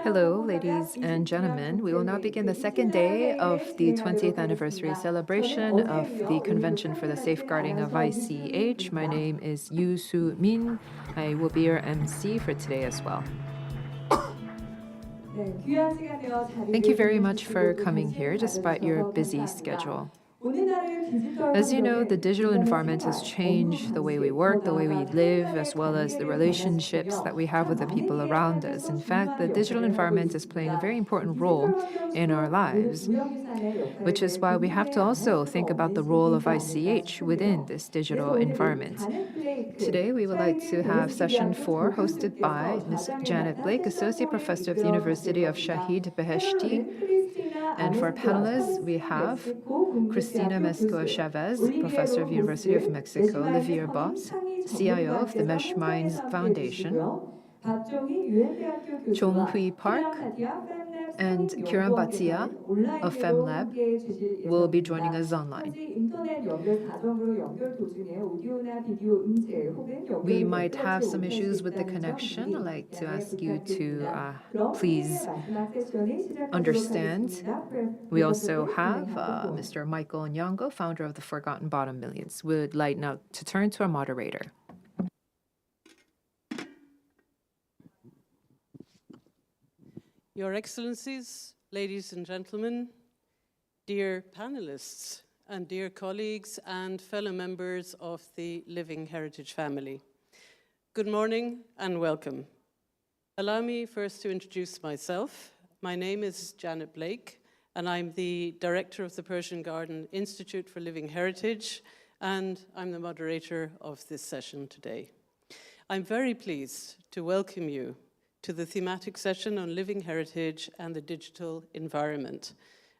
Hello, ladies and gentlemen. We will now begin the second day of the 20th anniversary celebration of the Convention for the Safeguarding of ICH. My name is Yu Soo Min. I will be your MC for today as well. Thank you very much for coming here despite your busy schedule. As you know, the digital environment has changed the way we work, the way we live, as well as the relationships that we have with the people around us. In fact, the digital environment is playing a very important role in our lives, which is why we have to also think about the role of ICH within this digital environment. Today, we would like to have session 4 hosted by Ms. Janet Blake, Associate Professor of the University of Shahid Beheshti. And for our panelists, we have Cristina Mezcua Chavez, Professor of University of Mexico, Livier Boss, CIO of the Mesh Minds Foundation, Chong Hui Park, and Kiran Bhatia of FemLab will be joining us online. We might have some issues with the connection. I'd like to ask you to please understand. We also have Mr. Michael Nyong'o, founder of the Forgotten Bottom Millions. We'd like now to turn to our moderator. Your Excellencies, ladies and gentlemen, dear panelists, and dear colleagues and fellow members of the Living Heritage family. Good morning and welcome. Allow me first to introduce myself. My name is Janet Blake, and I'm the director of the Persian Garden Institute for Living Heritage, and I'm the moderator of this session today. I'm very pleased to welcome you to the thematic session on living heritage and the digital environment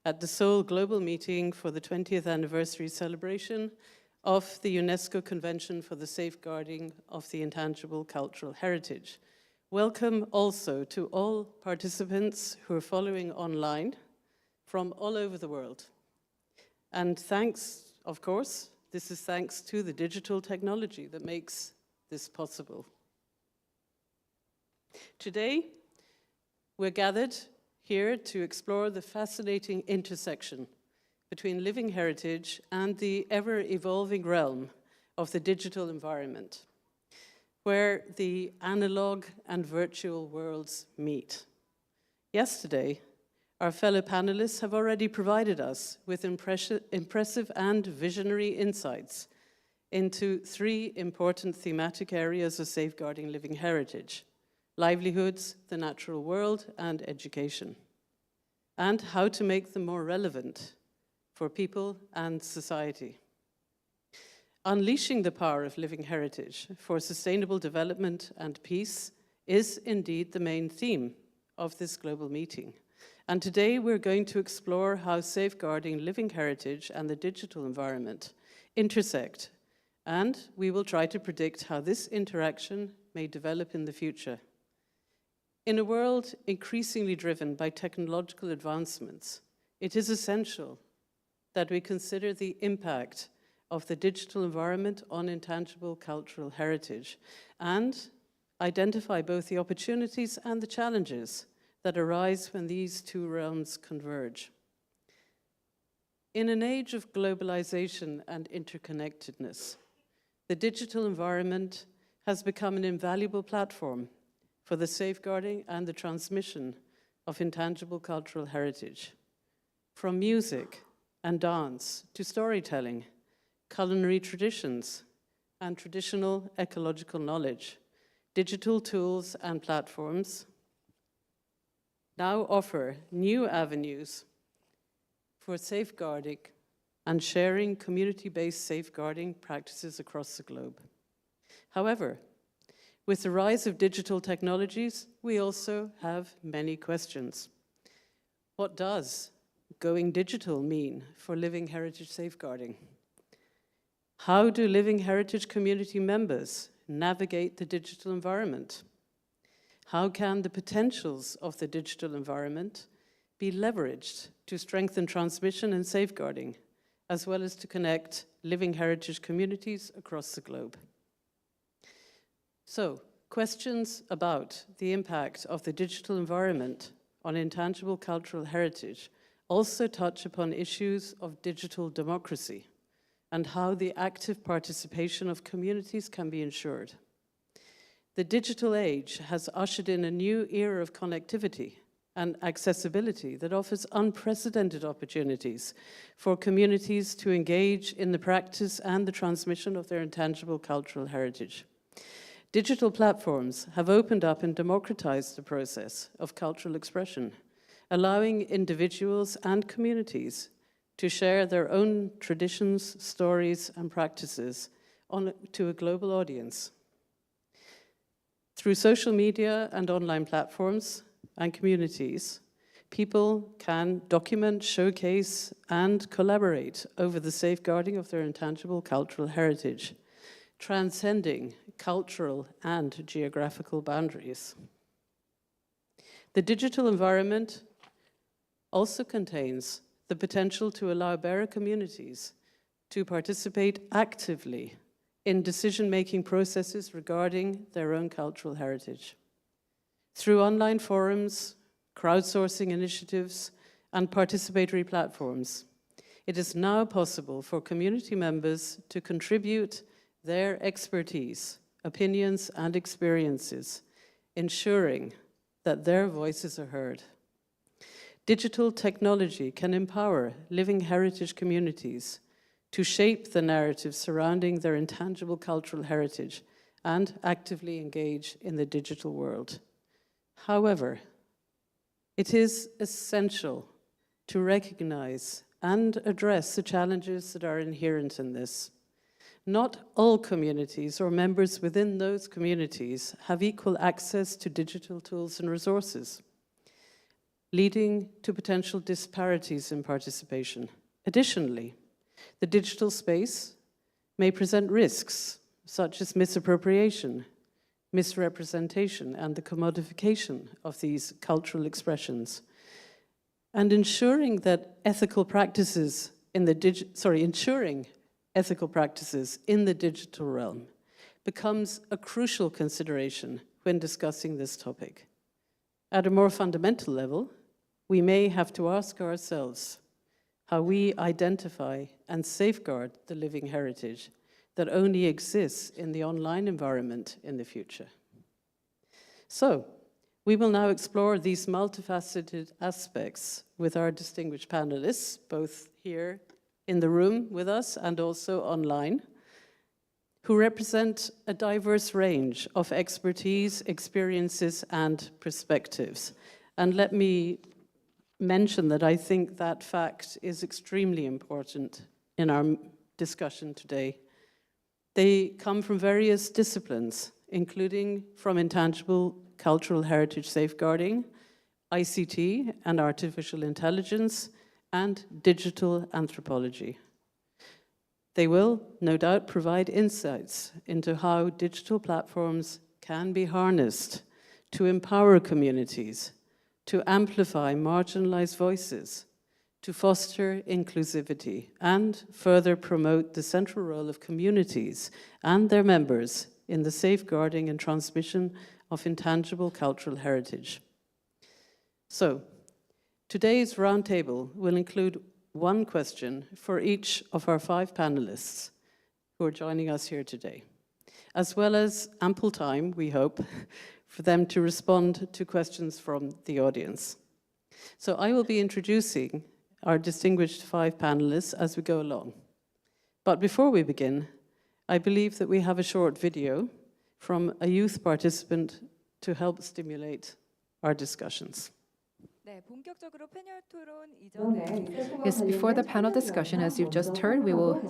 at the Seoul Global Meeting for the 20th anniversary celebration of the UNESCO Convention for the Safeguarding of the Intangible Cultural Heritage. Welcome also to all participants who are following online from all over the world. And thanks, of course, this is thanks to the digital technology that makes this possible. Today, we're gathered here to explore the fascinating intersection between living heritage and the ever-evolving realm of the digital environment, where the analog and virtual worlds meet. Yesterday, our fellow panelists have already provided us with impressive and visionary insights into three important thematic areas of safeguarding living heritage: livelihoods, the natural world, and education, and how to make them more relevant for people and society. Unleashing the power of living heritage for sustainable development and peace is indeed the main theme of this global meeting. And today we're going to explore how safeguarding living heritage and the digital environment intersect, and we will try to predict how this interaction may develop in the future. In a world increasingly driven by technological advancements, it is essential that we consider the impact of the digital environment on intangible cultural heritage and identify both the opportunities and the challenges that arise when these two realms converge. In an age of globalization and interconnectedness, the digital environment has become an invaluable platform for the safeguarding and the transmission of intangible cultural heritage. From music and dance to storytelling, culinary traditions, and traditional ecological knowledge, digital tools and platforms now offer new avenues for safeguarding and sharing community-based safeguarding practices across the globe. However, with the rise of digital technologies, we also have many questions. What does going digital mean for living heritage safeguarding? How do living heritage community members navigate the digital environment? How can the potentials of the digital environment be leveraged to strengthen transmission and safeguarding, as well as to connect living heritage communities across the globe? So, Questions about the impact of the digital environment on intangible cultural heritage also touch upon issues of digital democracy and how the active participation of communities can be ensured. The digital age has ushered in a new era of connectivity and accessibility that offers unprecedented opportunities for communities to engage in the practice and the transmission of their intangible cultural heritage. Digital platforms have opened up and democratized the process of cultural expression, allowing individuals and communities to share their own traditions, stories, and practices to a global audience. Through social media and online platforms and communities, people can document, showcase, and collaborate over the safeguarding of their intangible cultural heritage, transcending cultural and geographical boundaries. The digital environment also contains the potential to allow bearer communities to participate actively in decision-making processes regarding their own cultural heritage. Through online forums, crowdsourcing initiatives, and participatory platforms, it is now possible for community members to contribute their expertise, opinions, and experiences, ensuring that their voices are heard. Digital technology can empower living heritage communities to shape the narrative surrounding their intangible cultural heritage and actively engage in the digital world. However, it is essential to recognize and address the challenges that are inherent in this. Not all communities or members within those communities have equal access to digital tools and resources, leading to potential disparities in participation. Additionally, the digital space may present risks such as misappropriation, misrepresentation, and the commodification of these cultural expressions. And ensuring ethical practices in the digital realm becomes a crucial consideration when discussing this topic. At a more fundamental level, we may have to ask ourselves how we identify and safeguard the living heritage that only exists in the online environment in the future. So, we will now explore these multifaceted aspects with our distinguished panelists, both here in the room with us and also online, who represent a diverse range of expertise, experiences, and perspectives. And let me mention that I think that fact is extremely important in our discussion today. They come from various disciplines, including from intangible cultural heritage safeguarding, ICT and artificial intelligence, and digital anthropology. They will, no doubt, provide insights into how digital platforms can be harnessed to empower communities, to amplify marginalized voices, to foster inclusivity, and further promote the central role of communities and their members in the safeguarding and transmission of intangible cultural heritage. So, today's roundtable will include one question for each of our 5 panelists who are joining us here today, as well as ample time, we hope, for them to respond to questions from the audience. So I will be introducing our distinguished 5 panelists as we go along. But before we begin, I believe that we have a short video from a youth participant to help stimulate our discussions. Yes, before the panel discussion, as you've just heard, we will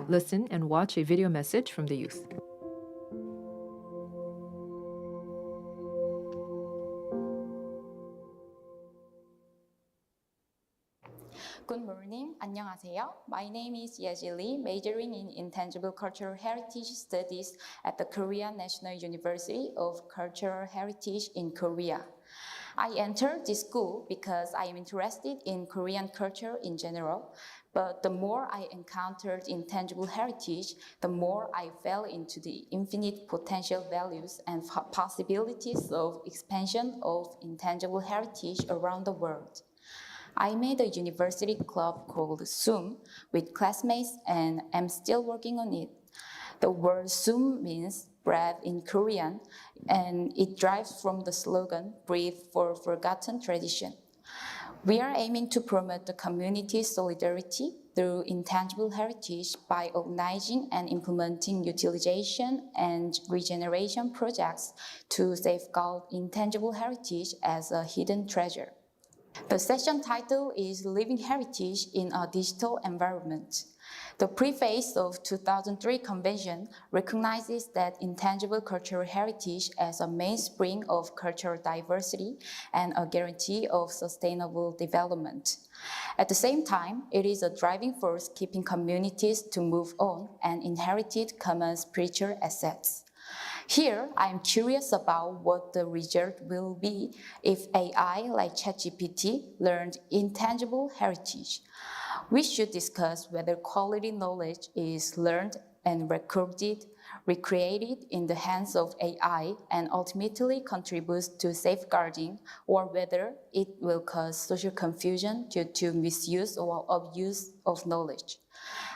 listen and watch a video message from the youth. Good morning. 안녕하세요. My name is Yeji Lee, majoring in Intangible Cultural Heritage Studies at the Korean National University of Cultural Heritage in Korea. I entered this school because I am interested in Korean culture in general, but the more I encountered intangible heritage, the more I fell into the infinite potential values and possibilities of expansion of intangible heritage around the world. I made a university club called SUM with classmates and am still working on it. The word SUM means bread in Korean, and it derives from the slogan, Breathe for Forgotten Tradition. We are aiming to promote the community solidarity through intangible heritage by organizing and implementing utilization and regeneration projects to safeguard intangible heritage as a hidden treasure. The session title is Living Heritage in a Digital Environment. The preface of 2003 convention recognizes that intangible cultural heritage as a mainspring of cultural diversity and a guarantee of sustainable development. At the same time, it is a driving force keeping communities to move on and inherited common spiritual assets. Here, I am curious about what the result will be if AI like ChatGPT learned intangible heritage. We should discuss whether quality knowledge is learned and recorded, recreated in the hands of AI and ultimately contributes to safeguarding, or whether it will cause social confusion due to misuse or abuse of knowledge.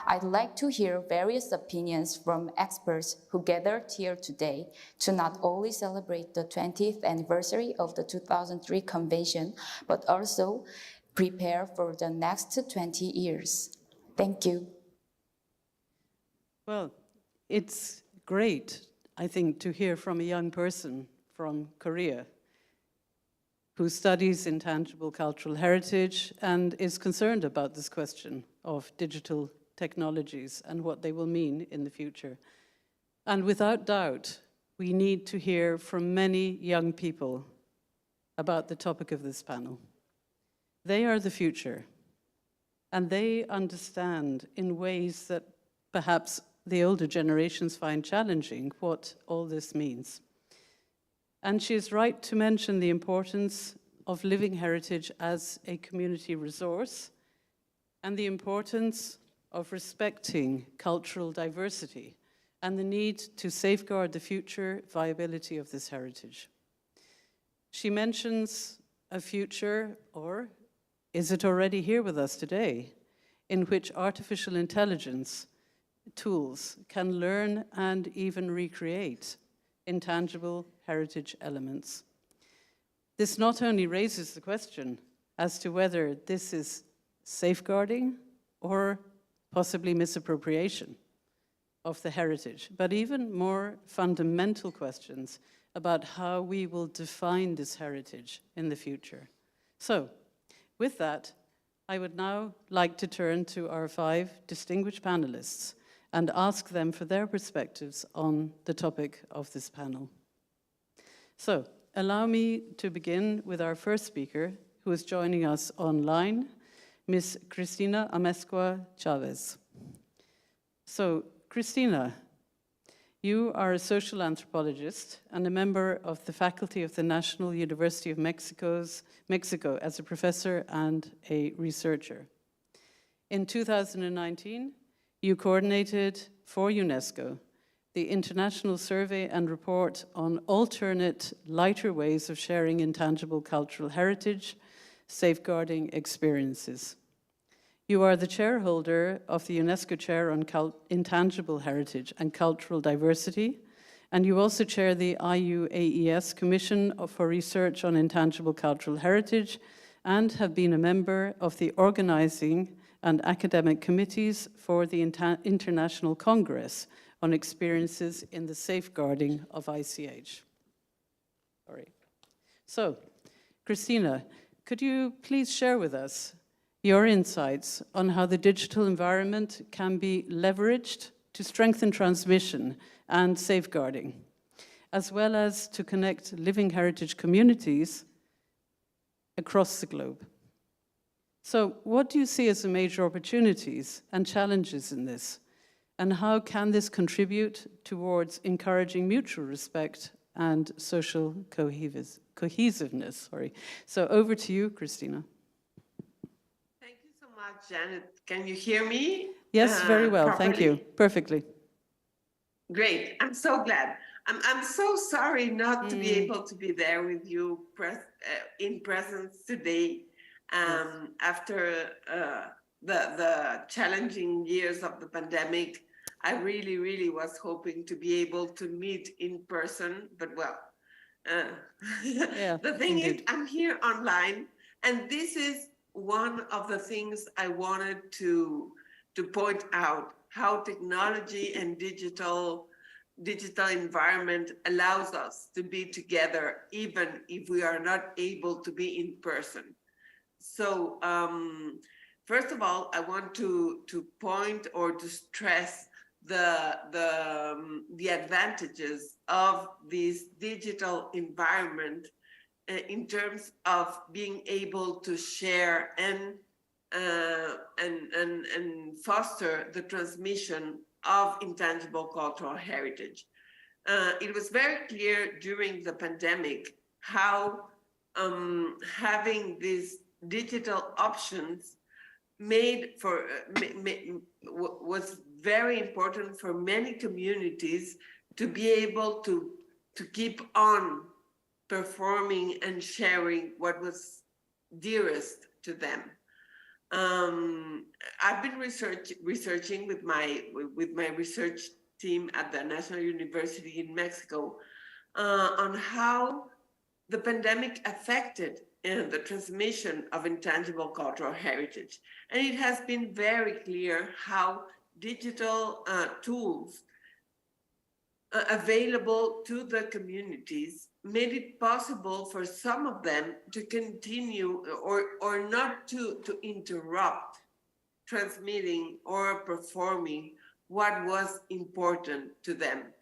I'd like to hear various opinions from experts who gathered here today to not only celebrate the 20th anniversary of the 2003 convention, but also prepare for the next 20 years. Thank you. Well, it's great, I think, to hear from a young person from Korea who studies intangible cultural heritage and is concerned about this question of digital technologies and what they will mean in the future. And without doubt, we need to hear from many young people about the topic of this panel. They are the future, and they understand in ways that perhaps the older generations find challenging what all this means. And she is right to mention the importance of living heritage as a community resource and the importance of respecting cultural diversity and the need to safeguard the future viability of this heritage. She mentions a future, or is it already here with us today, in which artificial intelligence tools can learn and even recreate intangible heritage elements. This not only raises the question as to whether this is safeguarding or possibly misappropriation of the heritage, but even more fundamental questions about how we will define this heritage in the future. So, with that, I would now like to turn to our 5 distinguished panelists and ask them for their perspectives on the topic of this panel. So, allow me to begin with our first speaker, who is joining us online, Ms. Cristina Amezcua Chavez. So, Cristina, you are a social anthropologist and a member of the faculty of the National University of Mexico as a professor and a researcher. In 2019, you coordinated for UNESCO the International Survey and Report on Alternate, Lighter Ways of Sharing Intangible Cultural Heritage, Safeguarding Experiences. You are the chairholder of the UNESCO Chair on Intangible Heritage and Cultural Diversity, and you also chair the IUAES Commission for Research on Intangible Cultural Heritage and have been a member of the organizing and academic committees for the International Congress on Experiences in the Safeguarding of ICH. So, Cristina, could you please share with us your insights on how the digital environment can be leveraged to strengthen transmission and safeguarding, as well as to connect living heritage communities across the globe? So what do you see as the major opportunities and challenges in this? And how can this contribute towards encouraging mutual respect and social cohesiveness. Sorry. So over to you, Christina. Thank you so much, Janet. Can you hear me? Yes, very well. Properly? Thank you. Perfectly. Great. I'm so glad. I'm so sorry not to be able to be there with you in presence today after the challenging years of the pandemic. I really, really was hoping to be able to meet in person, but well, the thing is, I'm here online, and this is one of the things I wanted to point out, how technology and digital environment allows us to be together, even if we are not able to be in person. So first of all, I want to point or to stress the advantages of this digital environment in terms of being able to share and foster the transmission of intangible cultural heritage. It was very clear during the pandemic how having these digital options was very important for many communities to be able to keep on performing and sharing what was dearest to them. I've been researching with my research team at the National University in Mexico on how the pandemic affected the transmission of intangible cultural heritage. And it has been very clear how digital tools available to the communities made it possible for some of them to continue or not to interrupt transmitting or performing what was important to them.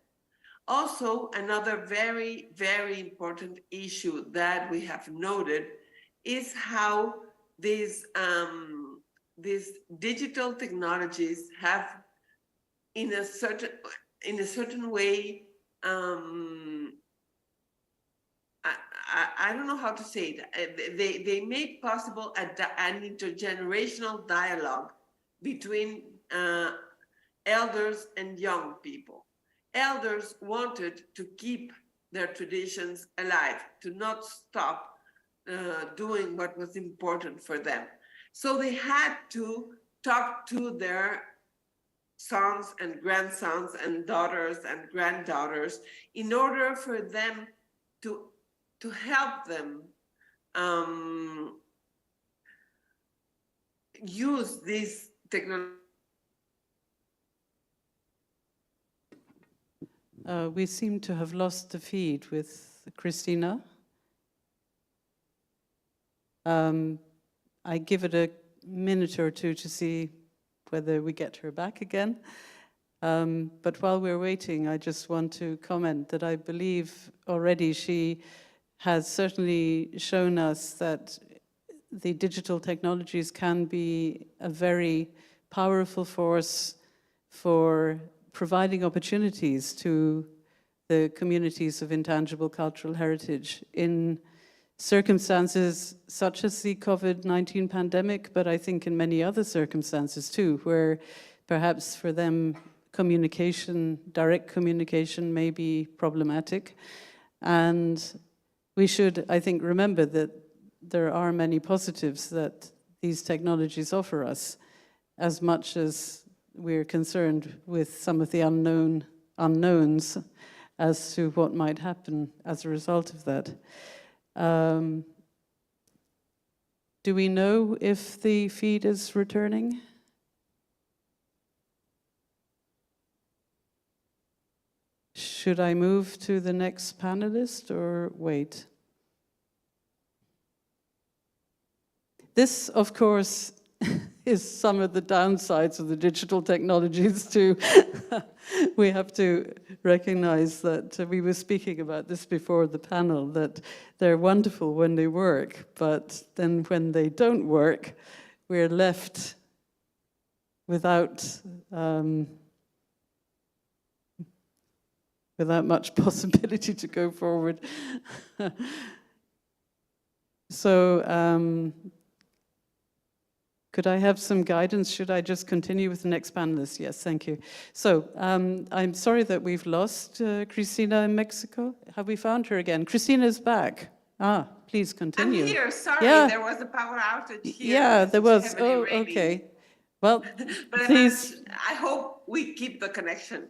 Also, another very, very important issue that we have noted is how these digital technologies have, in a certain way, I don't know how to say it. They made possible an intergenerational dialogue between elders and young people. Elders wanted to keep their traditions alive, to not stop doing what was important for them. So they had to talk to their sons and grandsons and daughters and granddaughters in order for them to help them use this technology. We seem to have lost the feed with Christina. I give it a minute or two to see whether we get her back again. But while we're waiting, I just want to comment that I believe already she has certainly shown us that the digital technologies can be a very powerful force for providing opportunities to the communities of intangible cultural heritage in circumstances such as the COVID-19 pandemic, but I think in many other circumstances too, where perhaps for them communication, direct communication may be problematic. And we should, I think, remember that there are many positives that these technologies offer us, as much as we're concerned with some of the unknowns as to what might happen as a result of that. Do we know if the feed is returning? Should I move to the next panelist or wait? This, of course, is some of the downsides of the digital technologies too. We have to recognize that we were speaking about this before the panel, that they're wonderful when they work, but then when they don't work, we're left without much possibility to go forward. So could I have some guidance? Should I just continue with the next panelist? Yes, thank you. So I'm sorry that we've lost Cristina in Mexico. Have we found her again? Christina's back. Ah, please continue. I'm here. Sorry, Yeah. there was a power outage here. Yeah, there was. Heavily Oh, raining. okay. Well, But please. I hope we keep the connection.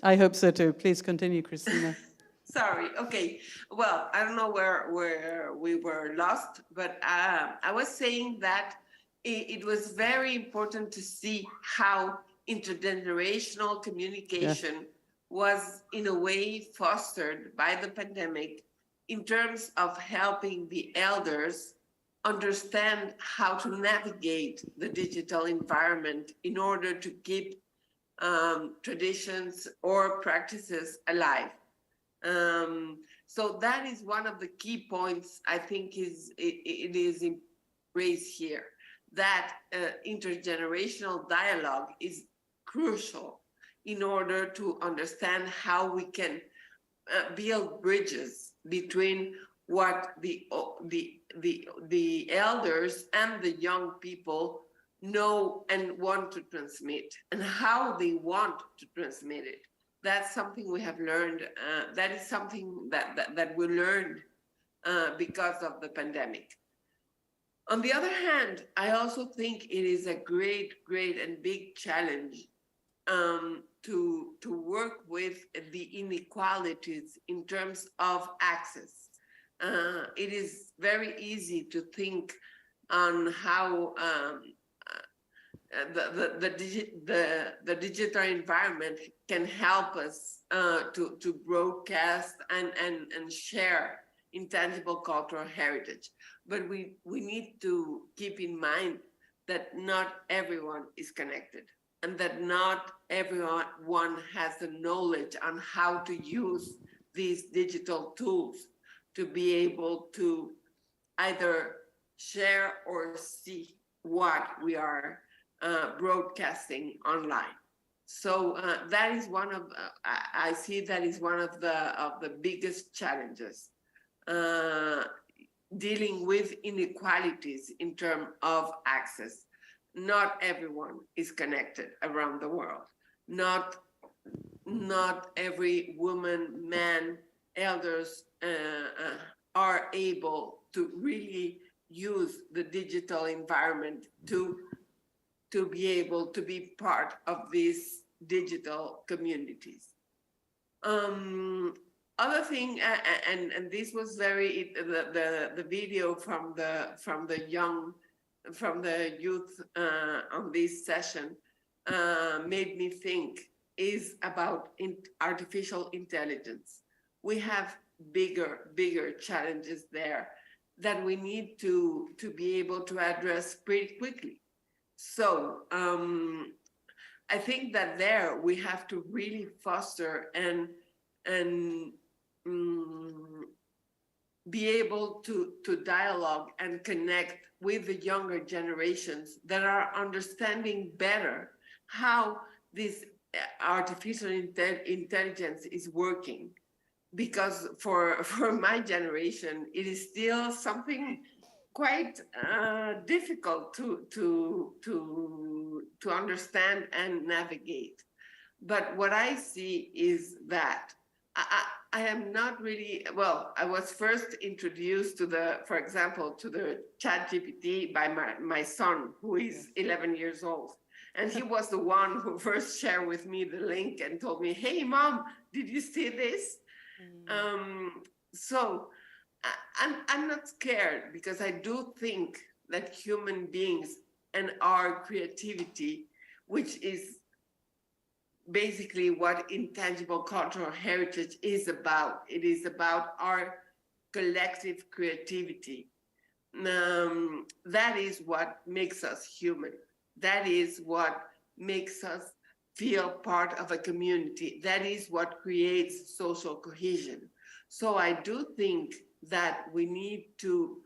I hope so too. Please continue, Christina. Sorry. Okay. Well, I don't know where we were lost, but I was saying that it was very important to see how intergenerational communication was in a way fostered by the pandemic in terms of helping the elders understand how to navigate the digital environment in order to keep traditions or practices alive. So that is one of the key points I think it is raised here, that intergenerational dialogue is crucial in order to understand how we can build bridges between what the elders and the young people know and want to transmit, and how they want to transmit it. That's something we have learned. That is something that we learned because of the pandemic. On the other hand, I also think it is a great and big challenge to work with the inequalities in terms of access. It is very easy to think on how the digital environment can help us to broadcast and share intangible cultural heritage. But we need to keep in mind that not everyone is connected, and that not everyone has the knowledge on how to use these digital tools to be able to either share or see what we are broadcasting online. So that is one of I see that is one of the biggest challenges, dealing with inequalities in terms of access. Not everyone is connected around the world. Not every woman, man, elders are able to really use the digital environment to be able to be part of these digital communities. Other thing, and this was very the video from the youth on this session made me think is about artificial intelligence. We have bigger challenges there that we need to be able to address pretty quickly. So I think that there we have to really foster and be able to dialogue and connect with the younger generations that are understanding better how this artificial intelligence is working. Because for my generation, it is still something quite difficult to understand and navigate. But what I see is that I am not really, well, I was first introduced to for example, to the ChatGPT by my son, who is 11 years old. And he was the one who first shared with me the link and told me, hey, Mom, did you see this? So I'm not scared, because I do think that human beings and our creativity, which is basically what intangible cultural heritage is about. It is about our collective creativity. That is what makes us human. That is what makes us feel part of a community. That is what creates social cohesion. So I do think that we need to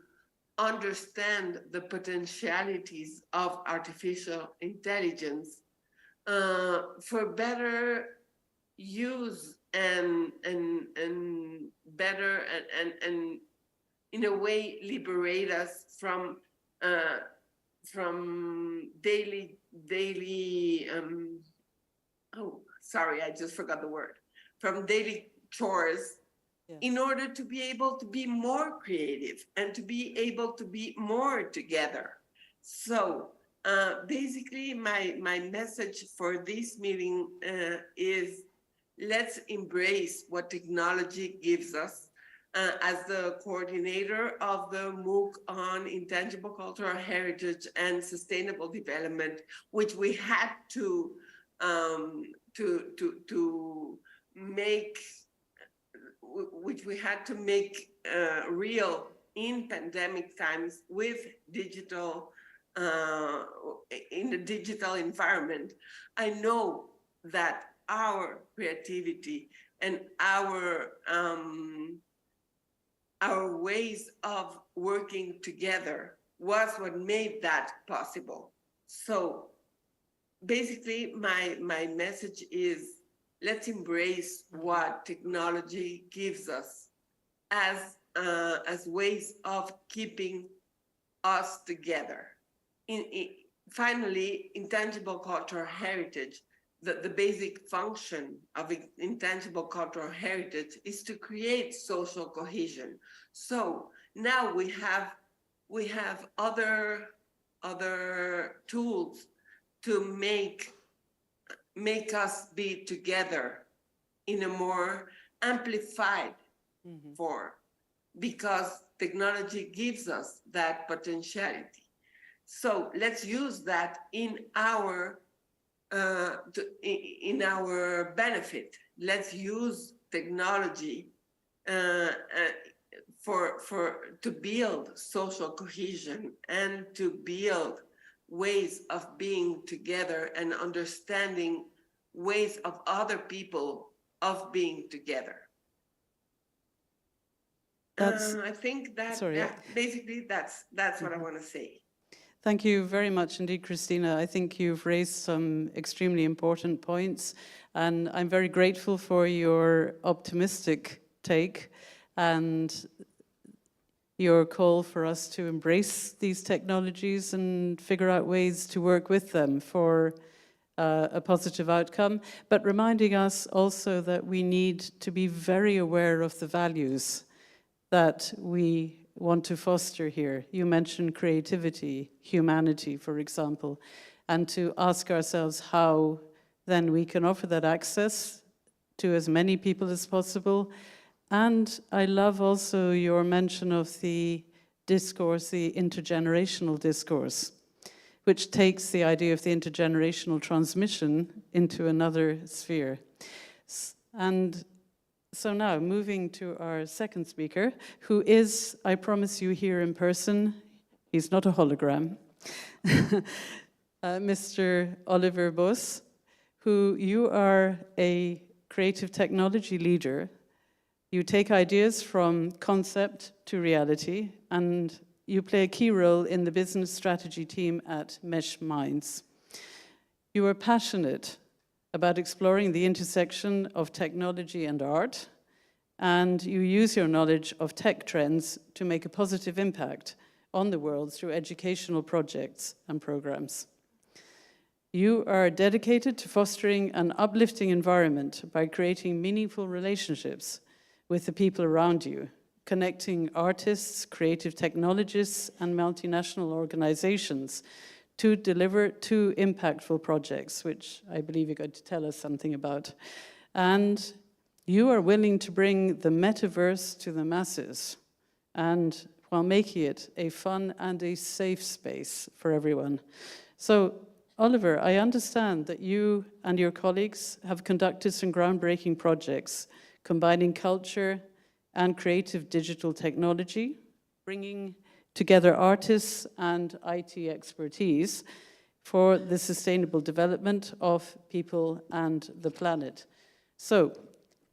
understand the potentialities of artificial intelligence for better use and better and in a way, liberate us from daily, oh, sorry, I just forgot the word, from daily chores, Yes. in order to be able to be more creative and to be able to be more together. So basically, my message for this meeting is let's embrace what technology gives us. As the coordinator of the MOOC on intangible cultural heritage and sustainable development, which we had to make, which we had to make real in pandemic times with digital, in the digital environment. I know that our creativity and our ways of working together was what made that possible. So basically, my message is let's embrace what technology gives us as ways of keeping us together. Finally, intangible cultural heritage, the basic function of intangible cultural heritage is to create social cohesion. So now we have other tools to make us be together in a more amplified form, because technology gives us that potentiality. So let's use that in our benefit. Let's use technology to build social cohesion and to build ways of being together and understanding ways of other people of being together. I think that basically that's what I want to say. Thank you very much indeed, Christina. I think you've raised some extremely important points, and I'm very grateful for your optimistic take and your call for us to embrace these technologies and figure out ways to work with them for a positive outcome, but reminding us also that we need to be very aware of the values that we want to foster here. You mentioned creativity, humanity, for example, and to ask ourselves how then we can offer that access to as many people as possible. And I love also your mention of the discourse, the intergenerational discourse, which takes the idea of the intergenerational transmission into another sphere. And so now, moving to our second speaker, who is, I promise you, here in person. He's not a hologram. Mr. Oliver Bos, who you are a creative technology leader. You take ideas from concept to reality, and you play a key role in the business strategy team at Mesh Minds. You are passionate about exploring the intersection of technology and art, and you use your knowledge of tech trends to make a positive impact on the world through educational projects and programs. You are dedicated to fostering an uplifting environment by creating meaningful relationships with the people around you, connecting artists, creative technologists, and multinational organizations to deliver two impactful projects, which I believe you're going to tell us something about. And you are willing to bring the metaverse to the masses, and while making it a fun and a safe space for everyone. So, Oliver, I understand that you and your colleagues have conducted some groundbreaking projects combining culture and creative digital technology, bringing together artists and IT expertise for the sustainable development of people and the planet. So,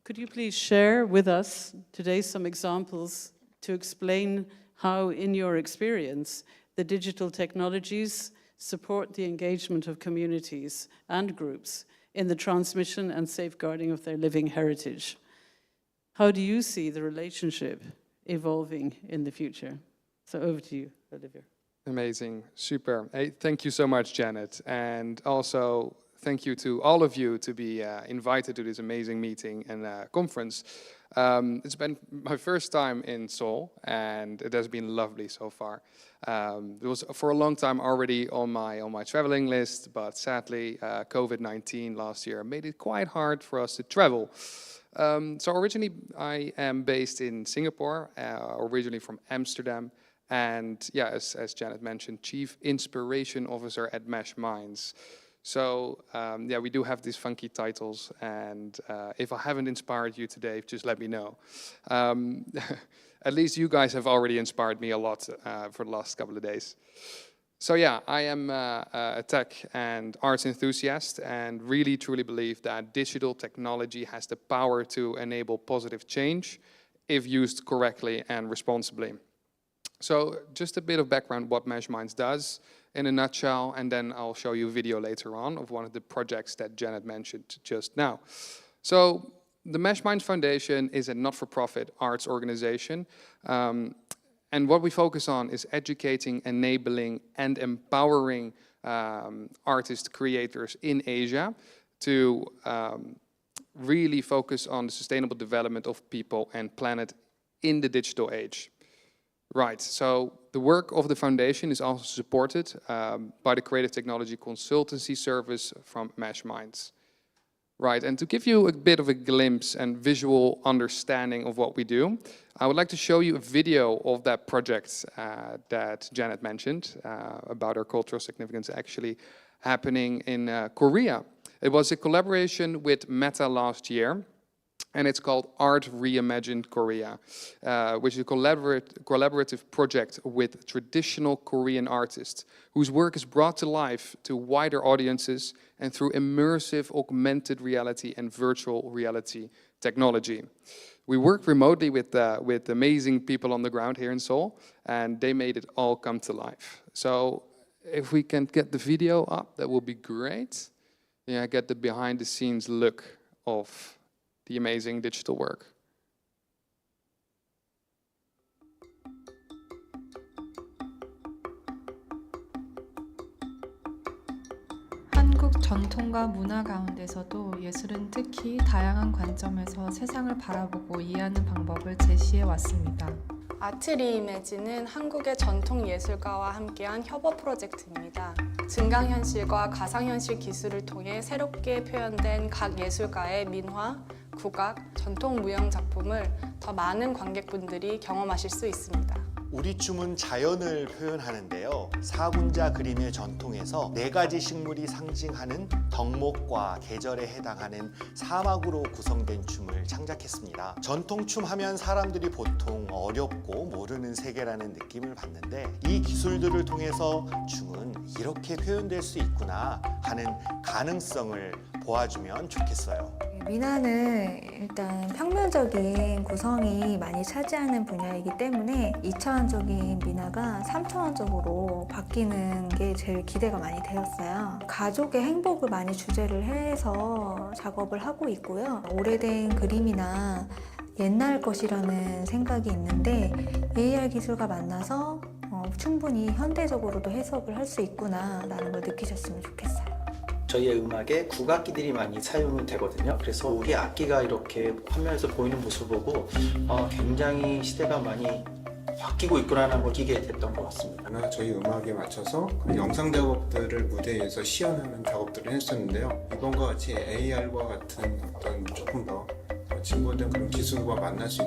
could you please share with us today some examples to explain how, in your experience, the digital technologies support the engagement of communities and groups in the transmission and safeguarding of their living heritage? How do you see the relationship evolving in the future. So over to you, Olivia. Amazing, super. Hey, thank you so much, Janet. And also thank you to all of you to be invited to this amazing meeting and conference. It's been my first time in Seoul, and it has been lovely so far. It was for a long time already on my traveling list, but sadly, COVID-19 last year made it quite hard for us to travel. So originally, I am based in Singapore, originally from Amsterdam. And yeah, as Janet mentioned, Chief Inspiration Officer at Mesh Minds. So yeah, we do have these funky titles, and if I haven't inspired you today, just let me know. At least you guys have already inspired me a lot for the last couple of days. So yeah, I am a tech and arts enthusiast, and really truly believe that digital technology has the power to enable positive change if used correctly and responsibly. So just a bit of background what Mesh Minds does in a nutshell, and then I'll show you a video later on of one of the projects that Janet mentioned just now. So the Mesh Minds Foundation is a not-for-profit arts organization, and what we focus on is educating, enabling, and empowering artist creators in Asia to really focus on the sustainable development of people and planet in the digital age. Right, so the work of the foundation is also supported by the creative technology consultancy service from Mesh Minds. Right, and to give you a bit of a glimpse and visual understanding of what we do, I would like to show you a video of that project that Janet mentioned about our cultural significance actually happening in Korea. It was a collaboration with Meta last year. And it's called Art Reimagined Korea, which is a collaborative project with traditional Korean artists whose work is brought to life to wider audiences and through immersive augmented reality and virtual reality technology. We worked remotely with amazing people on the ground here in Seoul, and they made it all come to life. So if we can get the video up, that would be great. Yeah, get the behind the scenes look of the amazing digital work. 한국 전통과 문화 가운데서도 예술은 특히 다양한 관점에서 세상을 바라보고 이해하는 방법을 제시해 왔습니다. 아트 리이매진은 한국의 전통 예술가와 함께한 협업 프로젝트입니다. 증강현실과 가상현실 기술을 통해 새롭게 표현된 각 예술가의 민화, 국악, 전통 무형 작품을 더 많은 관객분들이 경험하실 수 있습니다. 우리 춤은 자연을 표현하는데요. 사군자 그림의 전통에서 4가지 식물이 상징하는 덕목과 계절에 해당하는 사막으로 구성된 춤을 창작했습니다. 전통춤 하면 사람들이 보통 어렵고 모르는 세계라는 느낌을 받는데 이 기술들을 통해서 춤은 이렇게 표현될 수 있구나 하는 가능성을 보아주면 좋겠어요. 민화는 일단 평면적인 구성이 많이 차지하는 분야이기 때문에 2차원적인 민화가 3차원적으로 바뀌는 게 제일 기대가 많이 되었어요. 가족의 행복을 많이 주제를 해서 작업을 하고 있고요. 오래된 그림이나 옛날 것이라는 생각이 있는데 AR 기술과 만나서 충분히 현대적으로도 해석을 할 수 있구나라는 걸 느끼셨으면 좋겠어요. 저희의 음악에 국악기들이 많이 사용이 되거든요. 그래서 우리 악기가 이렇게 화면에서 보이는 모습을 보고 굉장히 시대가 많이 바뀌고 있구나라는 걸 느끼게 됐던 것 같습니다. 저희 음악에 맞춰서 영상 작업들을 무대에서 시연하는 작업들을 했었는데요. 이번과 같이 AR과 같은 어떤 조금 더 진보된 그런 기술과 만날 수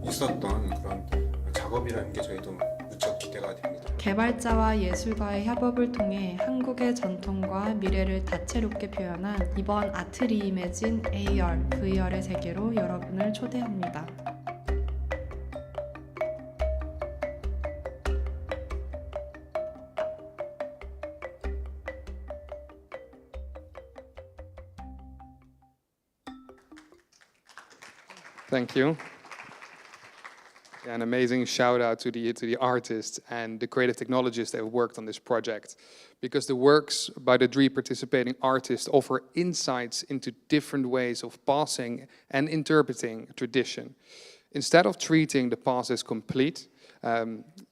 있었던 그런 작업이라는 게 저희도 무척 기대가 됩니다. 개발자와 예술가의 협업을 통해 한국의 전통과 미래를 다채롭게 표현한 이번 아트 리이매진 AR, VR의 세계로 여러분을 초대합니다. Thank you. An amazing shout out to the artists and the creative technologists that have worked on this project, because the works by the 3 participating artists offer insights into different ways of passing and interpreting tradition. Instead of treating the past as complete,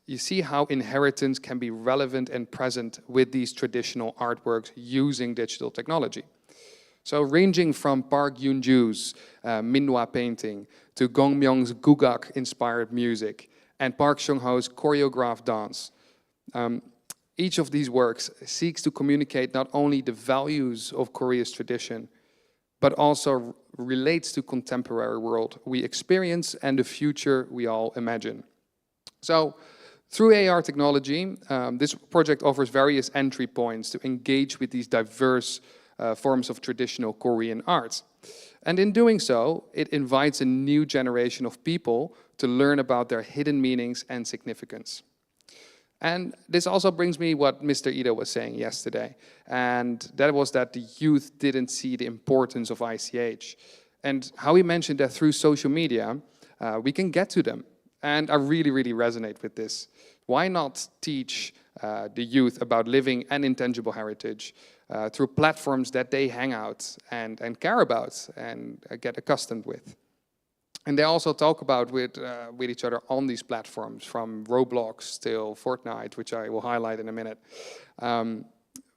you see how inheritance can be relevant and present with these traditional artworks using digital technology. So ranging from Park Yoon-joo's Minhwa painting to Gong Myung's Gugak-inspired music and Park Chung-ho's choreographed dance, each of these works seeks to communicate not only the values of Korea's tradition, but also relates to contemporary world we experience and the future we all imagine. So through AR technology, this project offers various entry points to engage with these diverse forms of traditional Korean art. And in doing so, it invites a new generation of people to learn about their hidden meanings and significance. And this also brings me what Mr. Ida was saying yesterday, and that was that the youth didn't see the importance of ICH, and how he mentioned that through social media, we can get to them. And I really, really resonate with this. Why not teach the youth about living and intangible heritage through platforms that they hang out and care about and get accustomed with? And they also talk about with each other on these platforms, from Roblox till Fortnite, which I will highlight in a minute.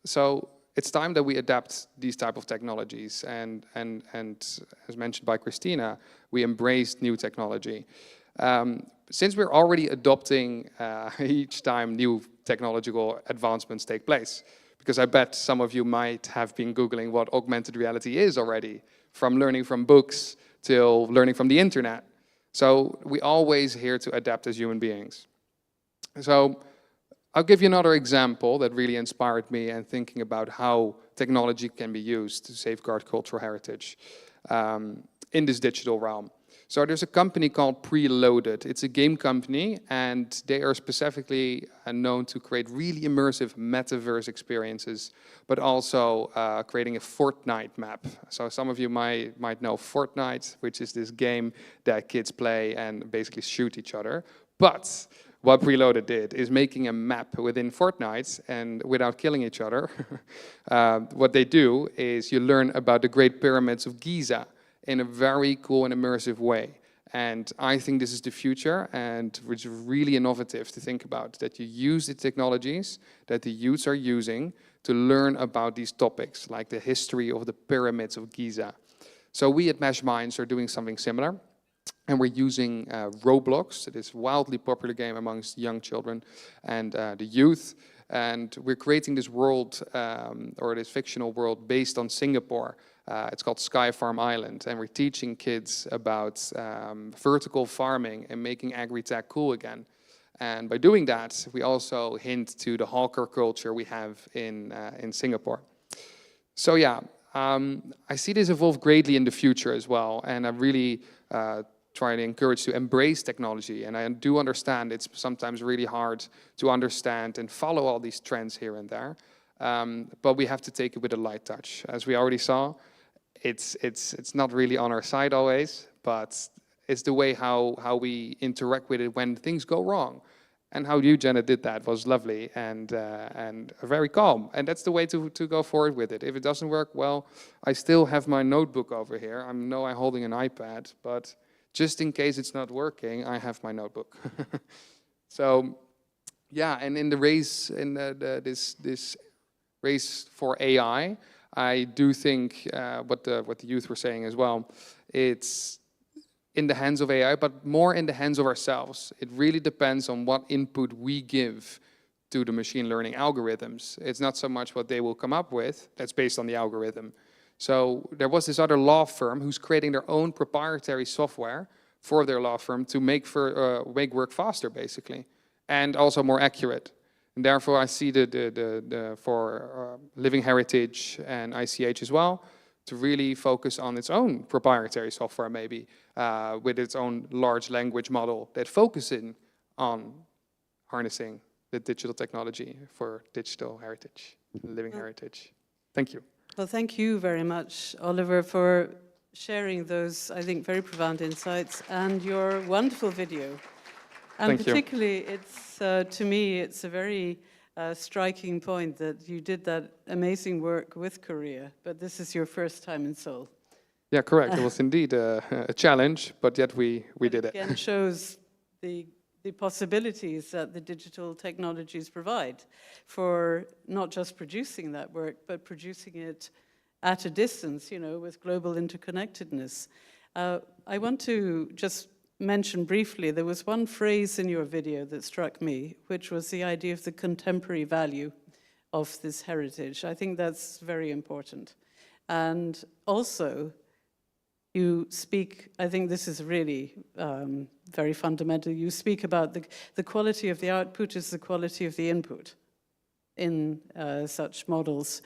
So it's time that we adapt these type of technologies. And as mentioned by Christina, we embrace new technology. Since we're already adopting each time new technological advancements take place, because I bet some of you might have been Googling what augmented reality is already, from learning from books till learning from the internet. So we always here to adapt as human beings. So I'll give you another example that really inspired me and thinking about how technology can be used to safeguard cultural heritage in this digital realm. So there's a company called Preloaded. It's a game company, and they are specifically known to create really immersive metaverse experiences, but also creating a Fortnite map. So some of you might know Fortnite, which is this game that kids play and basically shoot each other. But what Preloaded did is making a map within Fortnite, and without killing each other, what they do is you learn about the Great Pyramids of Giza in a very cool and immersive way. And I think this is the future, and which is really innovative to think about, that you use the technologies that the youths are using to learn about these topics, like the history of the pyramids of Giza. So we at Mesh Minds are doing something similar, and we're using Roblox, this wildly popular game amongst young children and the youth. And we're creating this world, or this fictional world based on Singapore. It's called Sky Farm Island, and we're teaching kids about vertical farming and making agri-tech cool again. And by doing that, we also hint to the hawker culture we have in Singapore. So yeah, I see this evolve greatly in the future as well, and I really try to encourage to embrace technology. And I do understand it's sometimes really hard to understand and follow all these trends here and there, but we have to take it with a light touch. As we already saw, it's not really on our side always, but it's the way how we interact with it when things go wrong. And how you, Janet, did that was lovely and very calm. And that's the way to go forward with it. If it doesn't work, well, I still have my notebook over here. I know I'm holding an iPad, but just in case it's not working, I have my notebook. So, yeah, and in the race, in this race for AI, I do think what the youth were saying as well, it's in the hands of AI, but more in the hands of ourselves. It really depends on what input we give to the machine learning algorithms. It's not so much what they will come up with, that's based on the algorithm. So there was this other law firm who's creating their own proprietary software for their law firm to make work faster, basically, and also more accurate. And therefore, I see for Living Heritage and ICH as well, to really focus on its own proprietary software, maybe, with its own large language model that focuses on harnessing the digital technology for digital heritage, living heritage. Thank you. Well, thank you very much, Oliver, for sharing those, I think, very profound insights and your wonderful video. And Thank you. particularly, it's to me, it's a very striking point that you did that amazing work with Korea, but this is your first time in Seoul. Yeah, correct. It was indeed a challenge, but yet we did it. Again, shows the possibilities that the digital technologies provide for not just producing that work, but producing it at a distance, you know, with global interconnectedness. I want to just mention briefly, there was one phrase in your video that struck me, which was the idea of the contemporary value of this heritage. I think that's very important. And also, you speak, I think this is really very fundamental, you speak about the quality of the output is the quality of the input in such models.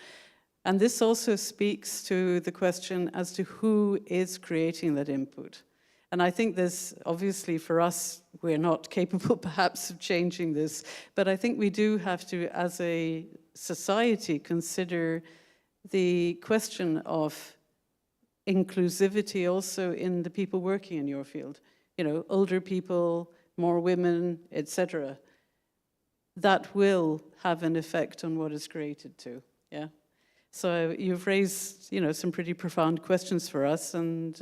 And this also speaks to the question as to who is creating that input. And I think this, obviously for us, we're not capable perhaps of changing this, but I think we do have to, as a society, consider the question of inclusivity also in the people working in your field. You know, older people, more women, etc. That will have an effect on what is created too, yeah? So you've raised, you know, some pretty profound questions for us, and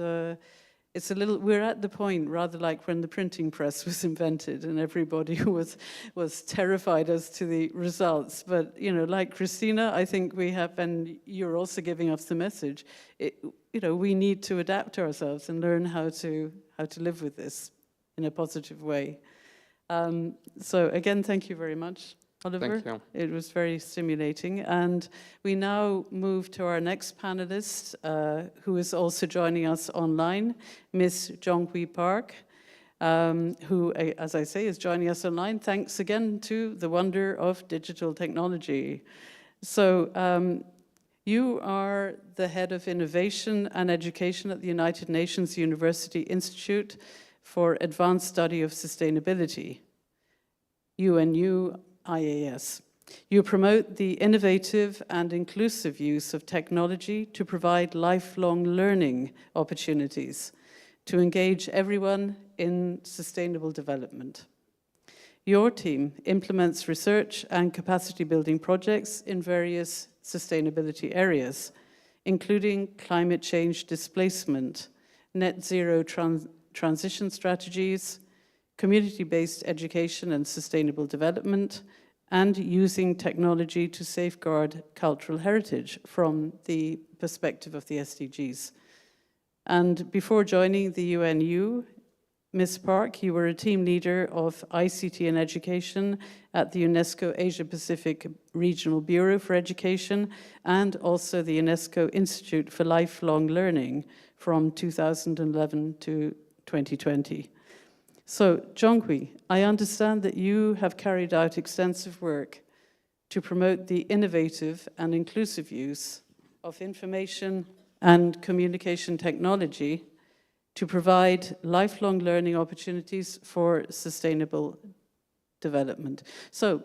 it's a little, we're at the point, rather like when the printing press was invented and everybody was terrified as to the results. But, you know, like Christina, I think we have, and you're also giving us the message, you know, we need to adapt ourselves and learn how to live with this in a positive way. So again, thank you very much, Oliver. Thank you. It was very stimulating. And we now move to our next panelist, who is also joining us online, Ms. Jonghui Park, who, as I say, is joining us online. Thanks again to the wonder of digital technology. So you are the head of innovation and education at the United Nations University Institute for Advanced Study of Sustainability, UNU-IAS. You promote the innovative and inclusive use of technology to provide lifelong learning opportunities to engage everyone in sustainable development. Your team implements research and capacity building projects in various sustainability areas, including climate change displacement, net zero transition strategies, community-based education and sustainable development, and using technology to safeguard cultural heritage from the perspective of the SDGs. And before joining the UNU, Ms. Park, you were a team leader of ICT and education at the UNESCO Asia-Pacific Regional Bureau for Education and also the UNESCO Institute for Lifelong Learning from 2011 to 2020. So, Jonghui, I understand that you have carried out extensive work to promote the innovative and inclusive use of information and communication technology to provide lifelong learning opportunities for sustainable development. So,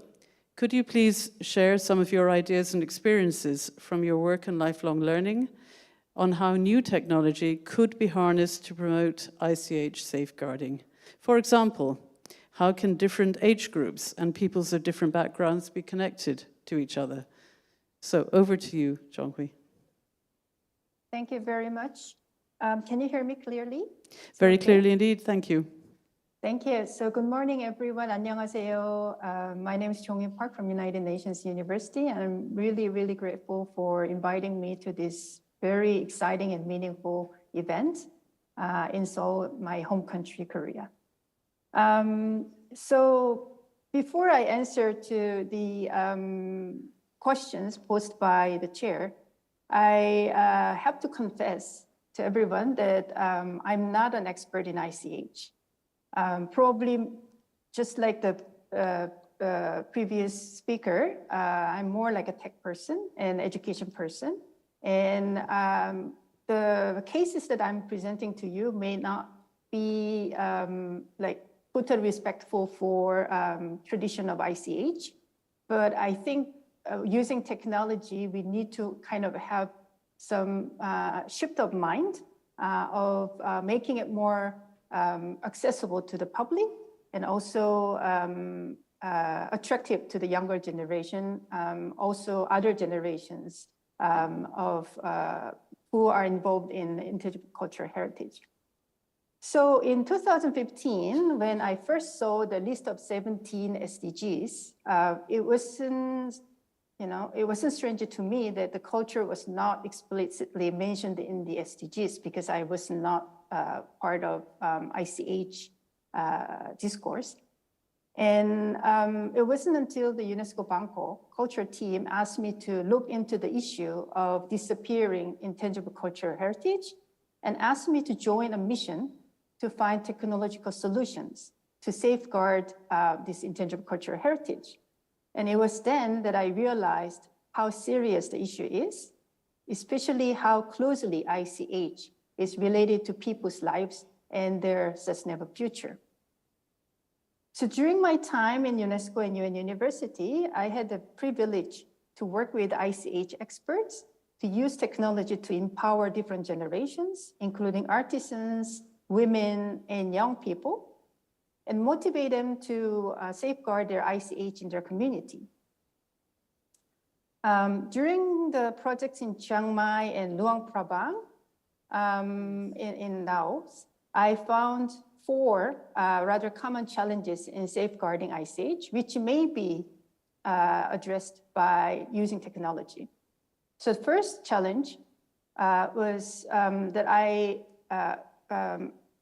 could you please share some of your ideas and experiences from your work in lifelong learning on how new technology could be harnessed to promote ICH safeguarding? For example, how can different age groups and peoples of different backgrounds be connected to each other? So over to you, Jonghui. Thank you very much. Can you hear me clearly? Very clearly indeed, thank you. Thank you. So good morning, everyone. 안녕하세요. My name is Jonghui Park from United Nations University, and I'm really, really grateful for inviting me to this very exciting and meaningful event in Seoul, my home country, Korea. So before I answer to the questions posed by the chair, I have to confess to everyone that I'm not an expert in ICH. Probably just like the previous speaker, I'm more like a tech person and education person. And the cases that I'm presenting to you may not be like totally respectful for tradition of ICH, but I think using technology, we need to kind of have some shift of mind of making it more accessible to the public and also attractive to the younger generation, also other generations who are involved in intangible cultural heritage. So in 2015, when I first saw the list of 17 SDGs, it wasn't strange to me that the culture was not explicitly mentioned in the SDGs because I was not part of ICH discourse. And it wasn't until the UNESCO Bangkok culture team asked me to look into the issue of disappearing intangible cultural heritage and asked me to join a mission to find technological solutions to safeguard this intangible cultural heritage. And it was then that I realized how serious the issue is, especially how closely ICH is related to people's lives and their sustainable future. So during my time in UNESCO and UN University, I had the privilege to work with ICH experts to use technology to empower different generations, including artisans, women, and young people, and motivate them to safeguard their ICH in their community. During the projects in Chiang Mai and Luang Prabang in Laos, I found 4 rather common challenges in safeguarding ICH, which may be addressed by using technology. So the first challenge was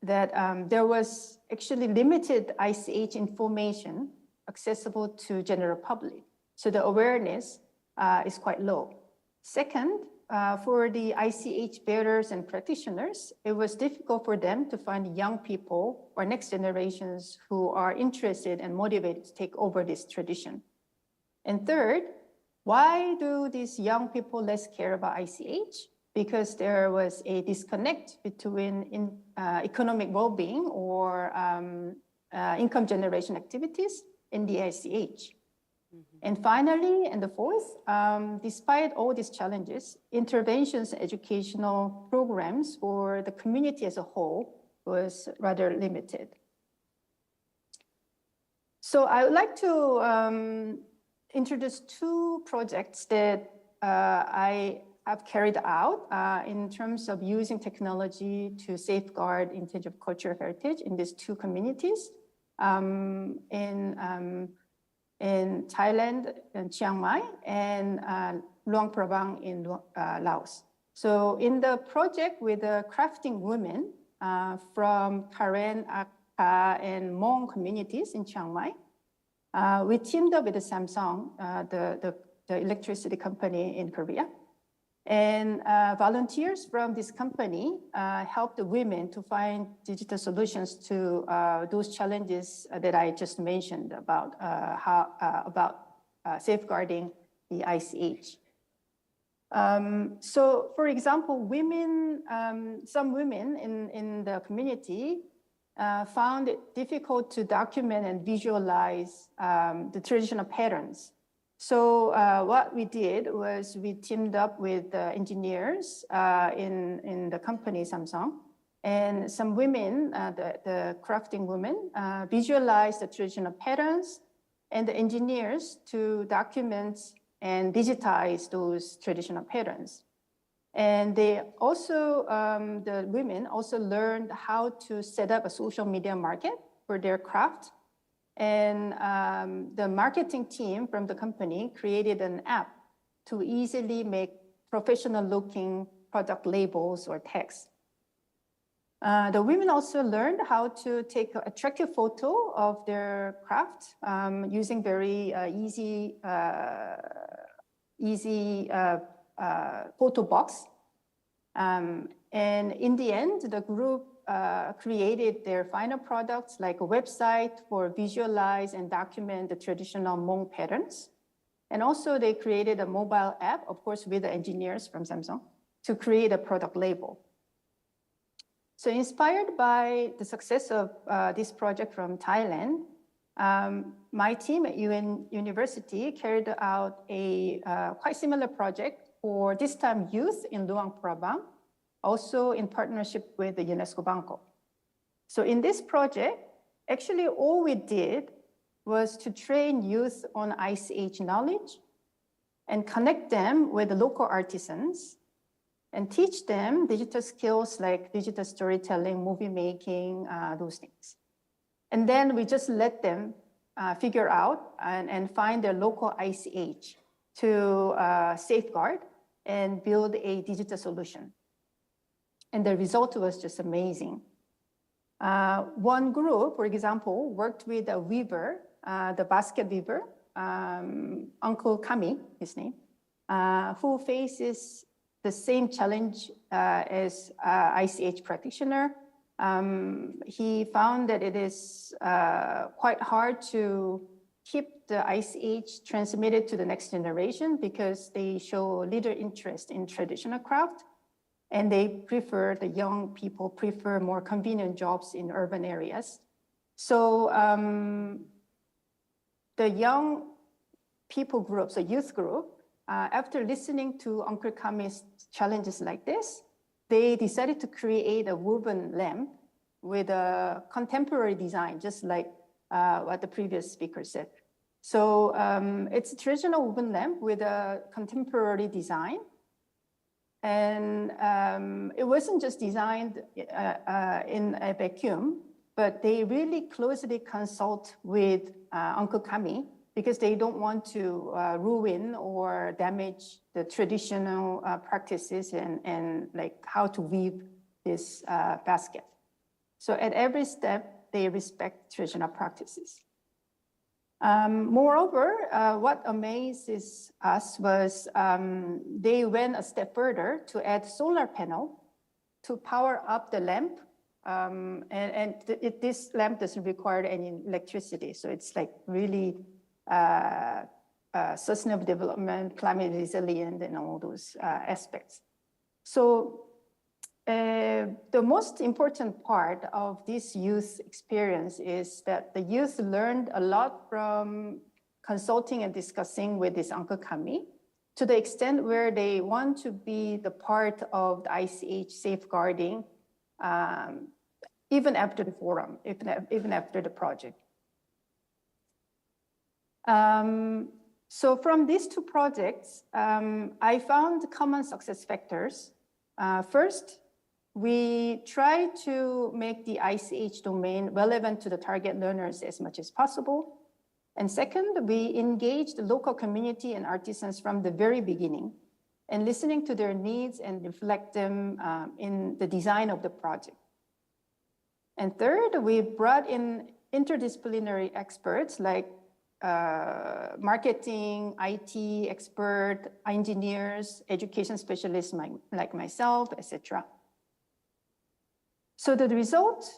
that there was actually limited ICH information accessible to general public. So the awareness is quite low. Second, for the ICH bearers and practitioners, it was difficult for them to find young people or next generations who are interested and motivated to take over this tradition. And third, why do these young people less care about ICH? Because there was a disconnect between economic well-being or income generation activities in the ICH. And finally, and the fourth, despite all these challenges, interventions and educational programs for the community as a whole was rather limited. So I would like to introduce 2 projects that I have carried out in terms of using technology to safeguard intangible cultural heritage in these 2 communities in Thailand and Chiang Mai and Luang Prabang in Laos. So in the project with the crafting women from Karen, Akha, and Hmong communities in Chiang Mai, we teamed up with Samsung, the electricity company in Korea. And volunteers from this company helped the women to find digital solutions to those challenges that I just mentioned about safeguarding the ICH. So, for example, some women in the community found it difficult to document and visualize the traditional patterns. So what we did was we teamed up with engineers in the company Samsung, and some women, the crafting women, visualized the traditional patterns, and the engineers to document and digitize those traditional patterns. And they also, the women also learned how to set up a social media market for their craft. And the marketing team from the company created an app to easily make professional looking product labels or text. The women also learned how to take an attractive photo of their craft using very easy photo box. And in the end, the group created their final products like a website for visualize and document the traditional Hmong patterns. And also they created a mobile app, of course, with the engineers from Samsung to create a product label. So inspired by the success of this project from Thailand, my team at UN University carried out a quite similar project for this time youth in Luang Prabang, also in partnership with the UNESCO Bangkok. So in this project, actually all we did was to train youth on ICH knowledge and connect them with the local artisans and teach them digital skills like digital storytelling, movie making, those things. And then we just let them figure out and find their local ICH to safeguard and build a digital solution. And the result was just amazing. One group, for example, worked with a weaver, the basket weaver, Uncle Kami, his name, who faces the same challenge as ICH practitioner. He found that it is quite hard to keep the ICH transmitted to the next generation because they show little interest in traditional craft. And the young people prefer more convenient jobs in urban areas. So the young people groups, a youth group, after listening to Uncle Kami's challenges like this, they decided to create a woven lamp with a contemporary design, just like what the previous speaker said. So it's a traditional woven lamp with a contemporary design. And it wasn't just designed in a vacuum, but they really closely consult with Uncle Kami because they don't want to ruin or damage the traditional practices and like how to weave this basket. So at every step, they respect traditional practices. Moreover, what amazes us was they went a step further to add solar panel to power up the lamp. This lamp doesn't require any electricity. So it's like really sustainable development, climate resilient, and all those aspects. So the most important part of this youth experience is that the youth learned a lot from consulting and discussing with this Uncle Kami to the extent where they want to be the part of the ICH safeguarding even after the forum, even after the project. So from these two projects, I found common success factors. First, we try to make the ICH domain relevant to the target learners as much as possible. And second, we engaged the local community and artisans from the very beginning and listening to their needs and reflect them in the design of the project. And third, we brought in interdisciplinary experts like marketing, IT expert, engineers, education specialists like myself, etc. So the result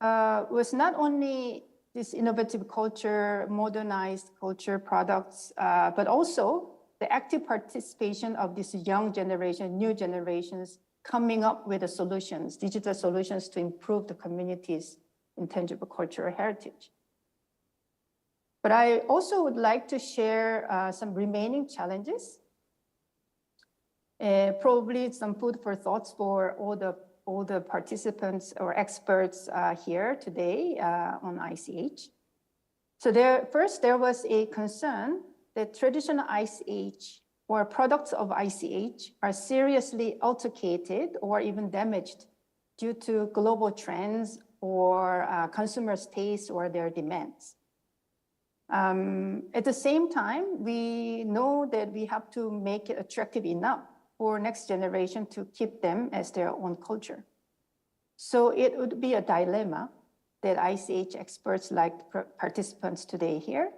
was not only this innovative culture, modernized culture products, but also the active participation of this young generation, new generations coming up with the solutions, digital solutions to improve the community's intangible cultural heritage. But I also would like to share some remaining challenges, probably some food for thoughts for all the participants or experts here today on ICH. So first, there was a concern that traditional ICH or products of ICH are seriously altercated or even damaged due to global trends or consumers' tastes or their demands. At the same time, we know that we have to make it attractive enough for next generation to keep them as their own culture. So it would be a dilemma that ICH experts like participants today here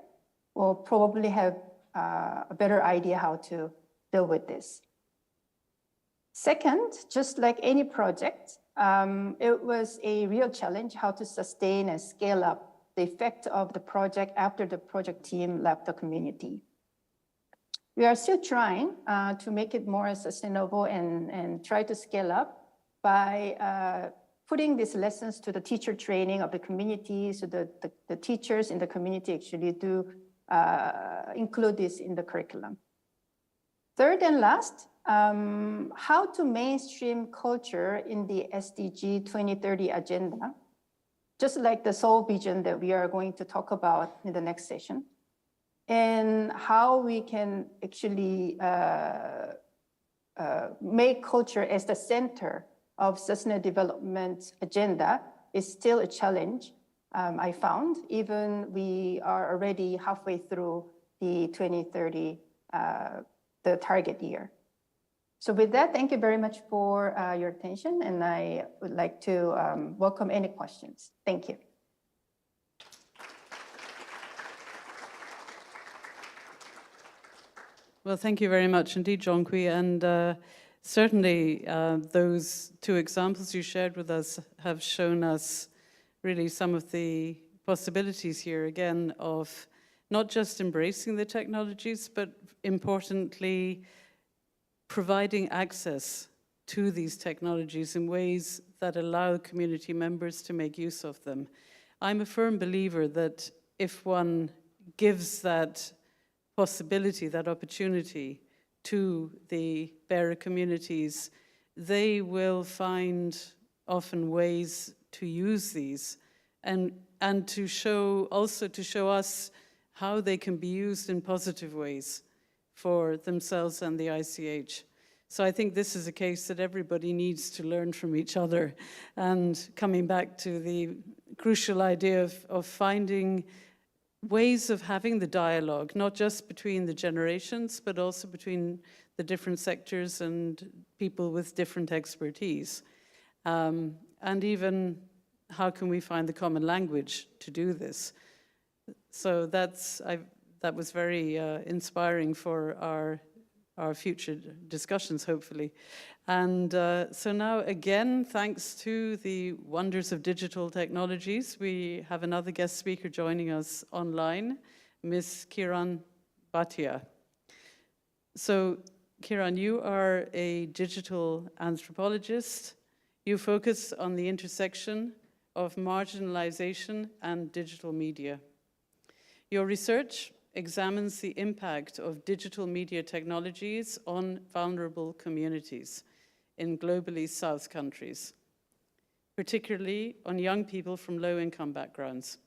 will probably have a better idea how to deal with this. Second, just like any project, it was a real challenge how to sustain and scale up the effect of the project after the project team left the community. We are still trying to make it more sustainable and try to scale up by putting these lessons to the teacher training of the community so that the teachers in the community actually do include this in the curriculum. Third and last, how to mainstream culture in the SDG 2030 agenda, just like the Seoul vision that we are going to talk about in the next session. and how we can actually make culture as the center of sustainable development agenda is still a challenge. I found, even we are already halfway through the 2030, the target year. So with that, thank you very much for your attention, and I would like to welcome any questions. Thank you. Well, thank you very much indeed, Jean-Quy, and certainly those two examples you shared with us have shown us really some of the possibilities here, again, of not just embracing the technologies, but importantly, providing access to these technologies in ways that allow community members to make use of them. I'm a firm believer that if one gives that possibility, that opportunity to the bearer communities, they will find often ways to use these and to show us how they can be used in positive ways for themselves and the ICH. So I think this is a case that everybody needs to learn from each other. And coming back to the crucial idea of finding ways of having the dialogue, not just between the generations, but also between the different sectors and people with different expertise. And even how can we find the common language to do this? So that was very inspiring for our future discussions, hopefully. And so now, again, thanks to the wonders of digital technologies, we have another guest speaker joining us online, Ms. Kiran Bhatia. So, Kiran, you are a digital anthropologist. You focus on the intersection of marginalization and digital media. Your research examines the impact of digital media technologies on vulnerable communities in globally South countries, particularly on young people from low-income backgrounds.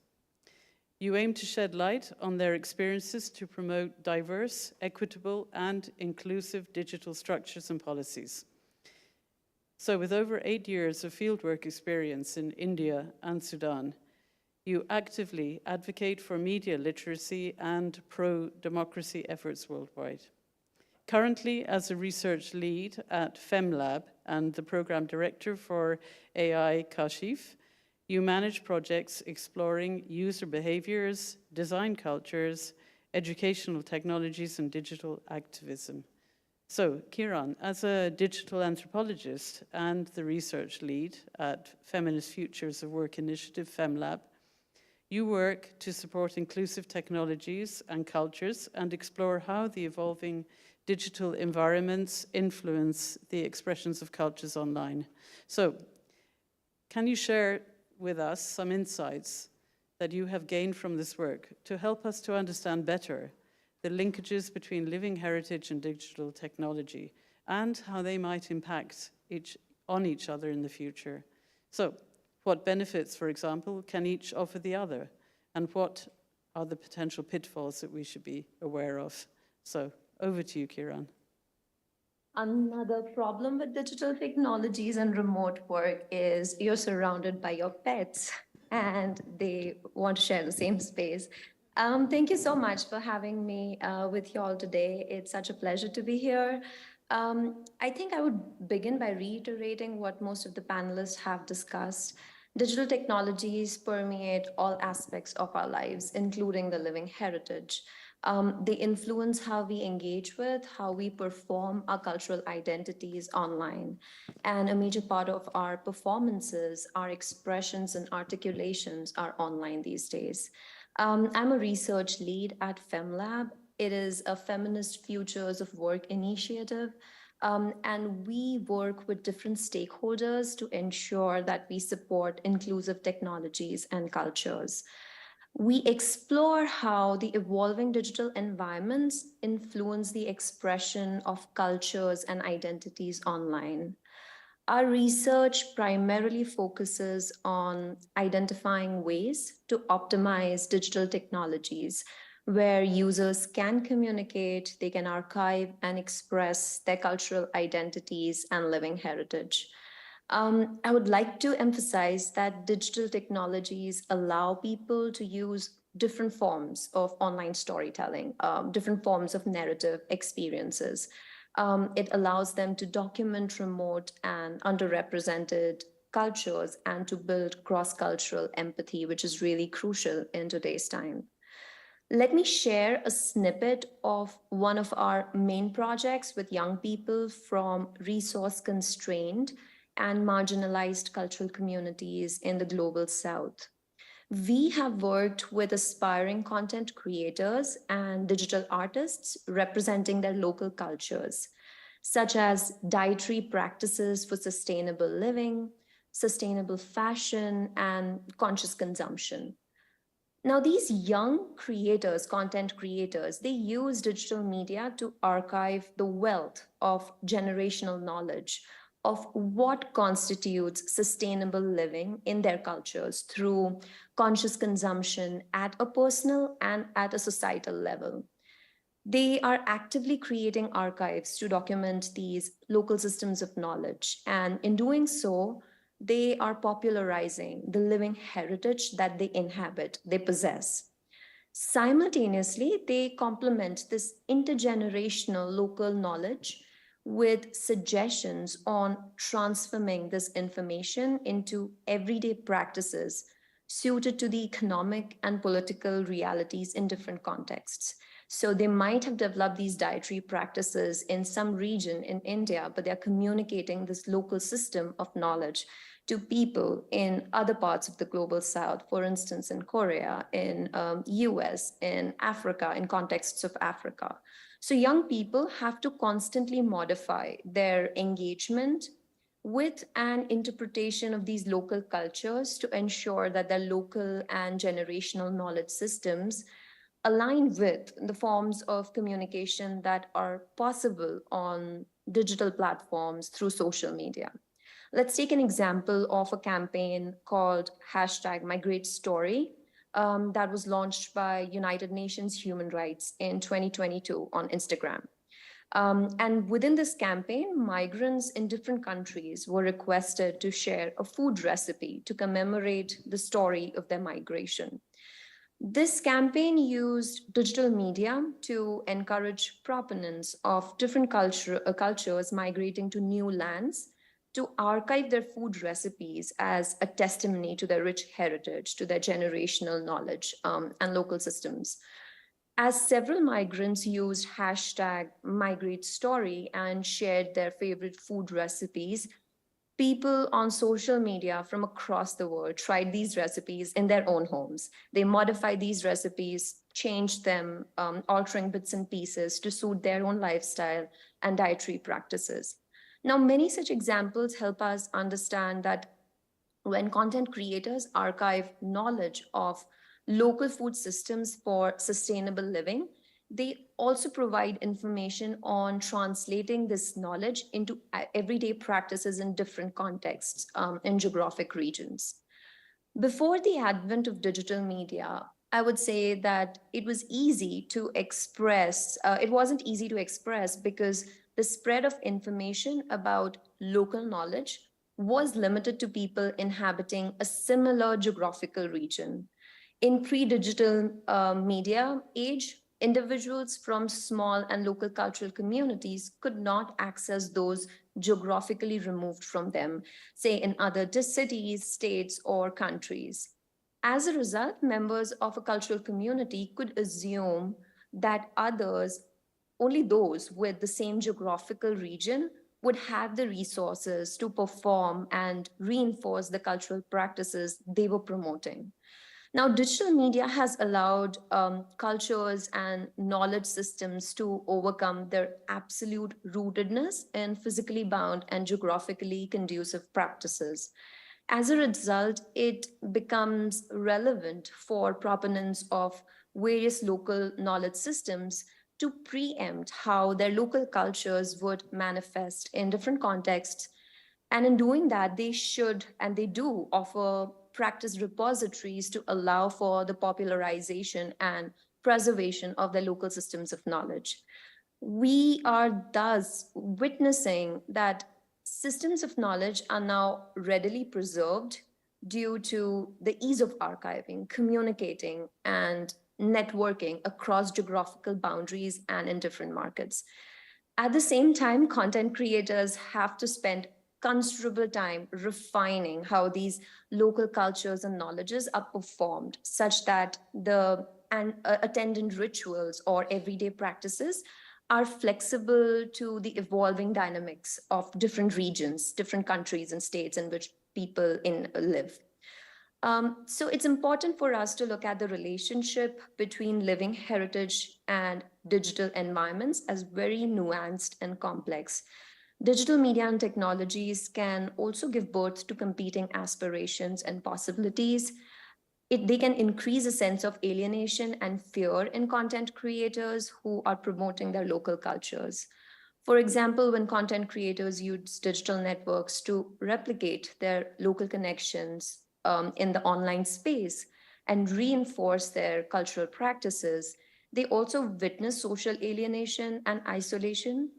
You aim to shed light on their experiences to promote diverse, equitable, and inclusive digital structures and policies. So with over 8 years of fieldwork experience in India and Sudan, you actively advocate for media literacy and pro-democracy efforts worldwide. Currently, as a research lead at FemLab and the program director for AI Kashif, you manage projects exploring user behaviors, design cultures, educational technologies, and digital activism. So, Kiran, as a digital anthropologist and the research lead at Feminist Futures of Work Initiative, FemLab, you work to support inclusive technologies and cultures and explore how the evolving digital environments influence the expressions of cultures online. So, can you share with us some insights that you have gained from this work to help us to understand better the linkages between living heritage and digital technology and how they might impact on each other in the future? So, what benefits, for example, can each offer the other? And what are the potential pitfalls that we should be aware of? So, over to you, Kiran. Another problem with digital technologies and remote work is you're surrounded by your pets and they want to share the same space. Thank you so much for having me with you all today. It's such a pleasure to be here. I think I would begin by reiterating what most of the panelists have discussed. Digital technologies permeate all aspects of our lives, including the living heritage. They influence how we engage with, how we perform our cultural identities online. And a major part of our performances, our expressions and articulations are online these days. I'm a research lead at FemLab. It is a feminist futures of work initiative. And we work with different stakeholders to ensure that we support inclusive technologies and cultures. We explore how the evolving digital environments influence the expression of cultures and identities online. Our research primarily focuses on identifying ways to optimize digital technologies where users can communicate, they can archive and express their cultural identities and living heritage. I would like to emphasize that digital technologies allow people to use different forms of online storytelling, different forms of narrative experiences. It allows them to document remote and underrepresented cultures and to build cross-cultural empathy, which is really crucial in today's time. Let me share a snippet of one of our main projects with young people from resource-constrained and marginalized cultural communities in the global south. We have worked with aspiring content creators and digital artists representing their local cultures, such as dietary practices for sustainable living, sustainable fashion, and conscious consumption. Now, these young creators, content creators, they use digital media to archive the wealth of generational knowledge of what constitutes sustainable living in their cultures through conscious consumption at a personal and at a societal level. They are actively creating archives to document these local systems of knowledge. And in doing so, they are popularizing the living heritage that they inhabit, they possess. Simultaneously, they complement this intergenerational local knowledge with suggestions on transforming this information into everyday practices suited to the economic and political realities in different contexts. So they might have developed these dietary practices in some region in India, but they're communicating this local system of knowledge to people in other parts of the global south, for instance, in Korea, in US, in Africa, in contexts of Africa. So young people have to constantly modify their engagement with an interpretation of these local cultures to ensure that their local and generational knowledge systems align with the forms of communication that are possible on digital platforms through social media. Let's take an example of a campaign called #MigrateStory that was launched by United Nations Human Rights in 2022 on Instagram. And within this campaign, migrants in different countries were requested to share a food recipe to commemorate the story of their migration. This campaign used digital media to encourage proponents of different cultures migrating to new lands to archive their food recipes as a testimony to their rich heritage, to their generational knowledge and local systems. As several migrants used #MigrateStory and shared their favorite food recipes, people on social media from across the world tried these recipes in their own homes. They modified these recipes, changed them, altering bits and pieces to suit their own lifestyle and dietary practices. Now, many such examples help us understand that when content creators archive knowledge of local food systems for sustainable living, they also provide information on translating this knowledge into everyday practices in different contexts in geographic regions. Before the advent of digital media, I would say that it was easy to express, it wasn't easy to express because the spread of information about local knowledge was limited to people inhabiting a similar geographical region. In pre-digital media age, individuals from small and local cultural communities could not access those geographically removed from them, say in other cities, states, or countries. As a result, members of a cultural community could assume that others, only those with the same geographical region, would have the resources to perform and reinforce the cultural practices they were promoting. Now, digital media has allowed cultures and knowledge systems to overcome their absolute rootedness in physically bound and geographically conducive practices. As a result, it becomes relevant for proponents of various local knowledge systems to preempt how their local cultures would manifest in different contexts. And in doing that, they should and they do offer practice repositories to allow for the popularization and preservation of their local systems of knowledge. We are thus witnessing that systems of knowledge are now readily preserved due to the ease of archiving, communicating, and networking across geographical boundaries and in different markets. At the same time, content creators have to spend considerable time refining how these local cultures and knowledges are performed, such that the attendant rituals or everyday practices are flexible to the evolving dynamics of different regions, different countries and states in which people live. So it's important for us to look at the relationship between living heritage and digital environments as very nuanced and complex. Digital media and technologies can also give birth to competing aspirations and possibilities. They can increase a sense of alienation and fear in content creators who are promoting their local cultures. For example, when content creators use digital networks to replicate their local connections in the online space and reinforce their cultural practices, they also witness social alienation and isolation.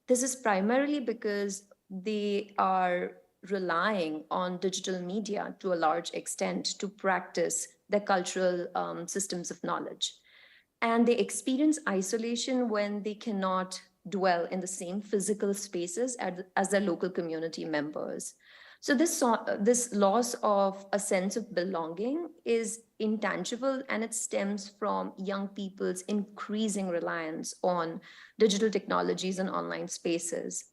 This is primarily because they are relying on digital media to a large extent to practice their cultural systems of knowledge. And they experience isolation when they cannot dwell in the same physical spaces as their local community members. So this loss of a sense of belonging is intangible, and it stems from young people's increasing reliance on digital technologies and online spaces.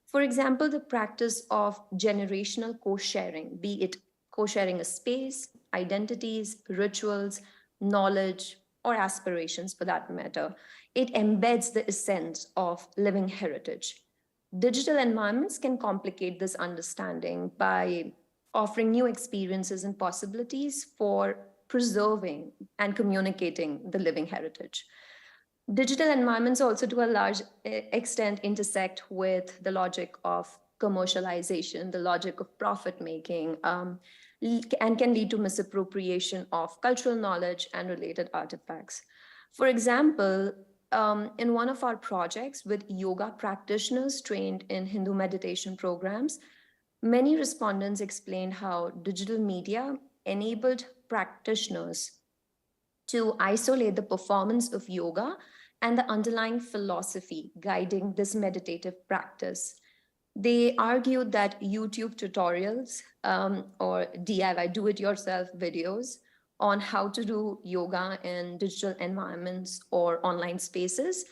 For example, the practice of generational co-sharing, be it co-sharing a space, identities, rituals, knowledge, or aspirations for that matter, it embeds the essence of living heritage. Digital environments can complicate this understanding by offering new experiences and possibilities for preserving and communicating the living heritage. Digital environments also, to a large extent, intersect with the logic of commercialization, the logic of profit making, and can lead to misappropriation of cultural knowledge and related artifacts. For example, in one of our projects with yoga practitioners trained in Hindu meditation programs, many respondents explained how digital media enabled practitioners to isolate the performance of yoga and the underlying philosophy guiding this meditative practice. They argued that YouTube tutorials or DIY, do-it-yourself videos on how to do yoga in digital environments or online spaces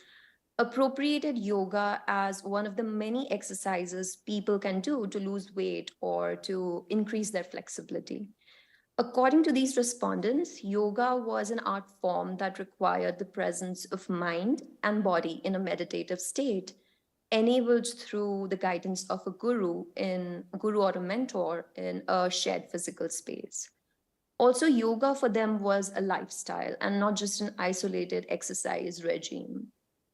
appropriated yoga as one of the many exercises people can do to lose weight or to increase their flexibility. According to these respondents, yoga was an art form that required the presence of mind and body in a meditative state, enabled through the guidance of a guru or a mentor in a shared physical space. Also, yoga for them was a lifestyle and not just an isolated exercise regime.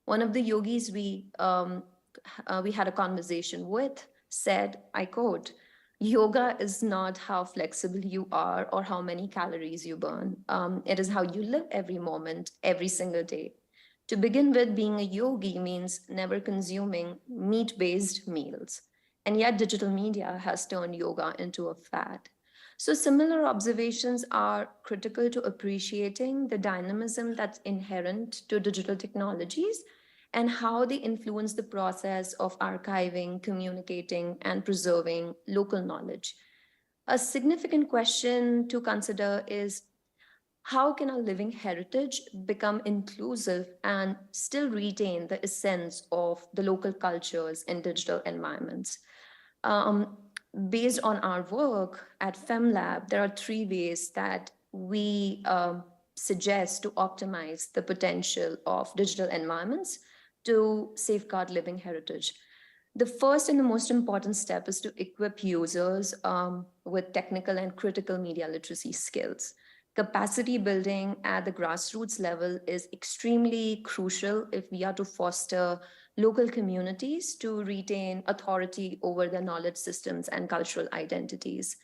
One of the yogis we had a conversation with said, I quote, "Yoga is not how flexible you are or how many calories you burn. It is how you live every moment, every single day. To begin with, being a yogi means never consuming meat-based meals. And yet digital media has turned yoga into a fad." So similar observations are critical to appreciating the dynamism that's inherent to digital technologies and how they influence the process of archiving, communicating, and preserving local knowledge. A significant question to consider is, how can our living heritage become inclusive and still retain the essence of the local cultures in digital environments? Based on our work at FemLab, there are 3 ways that we suggest to optimize the potential of digital environments to safeguard living heritage. The first and the most important step is to equip users with technical and critical media literacy skills. Capacity building at the grassroots level is extremely crucial if we are to foster local communities to retain authority over their knowledge systems and cultural identities.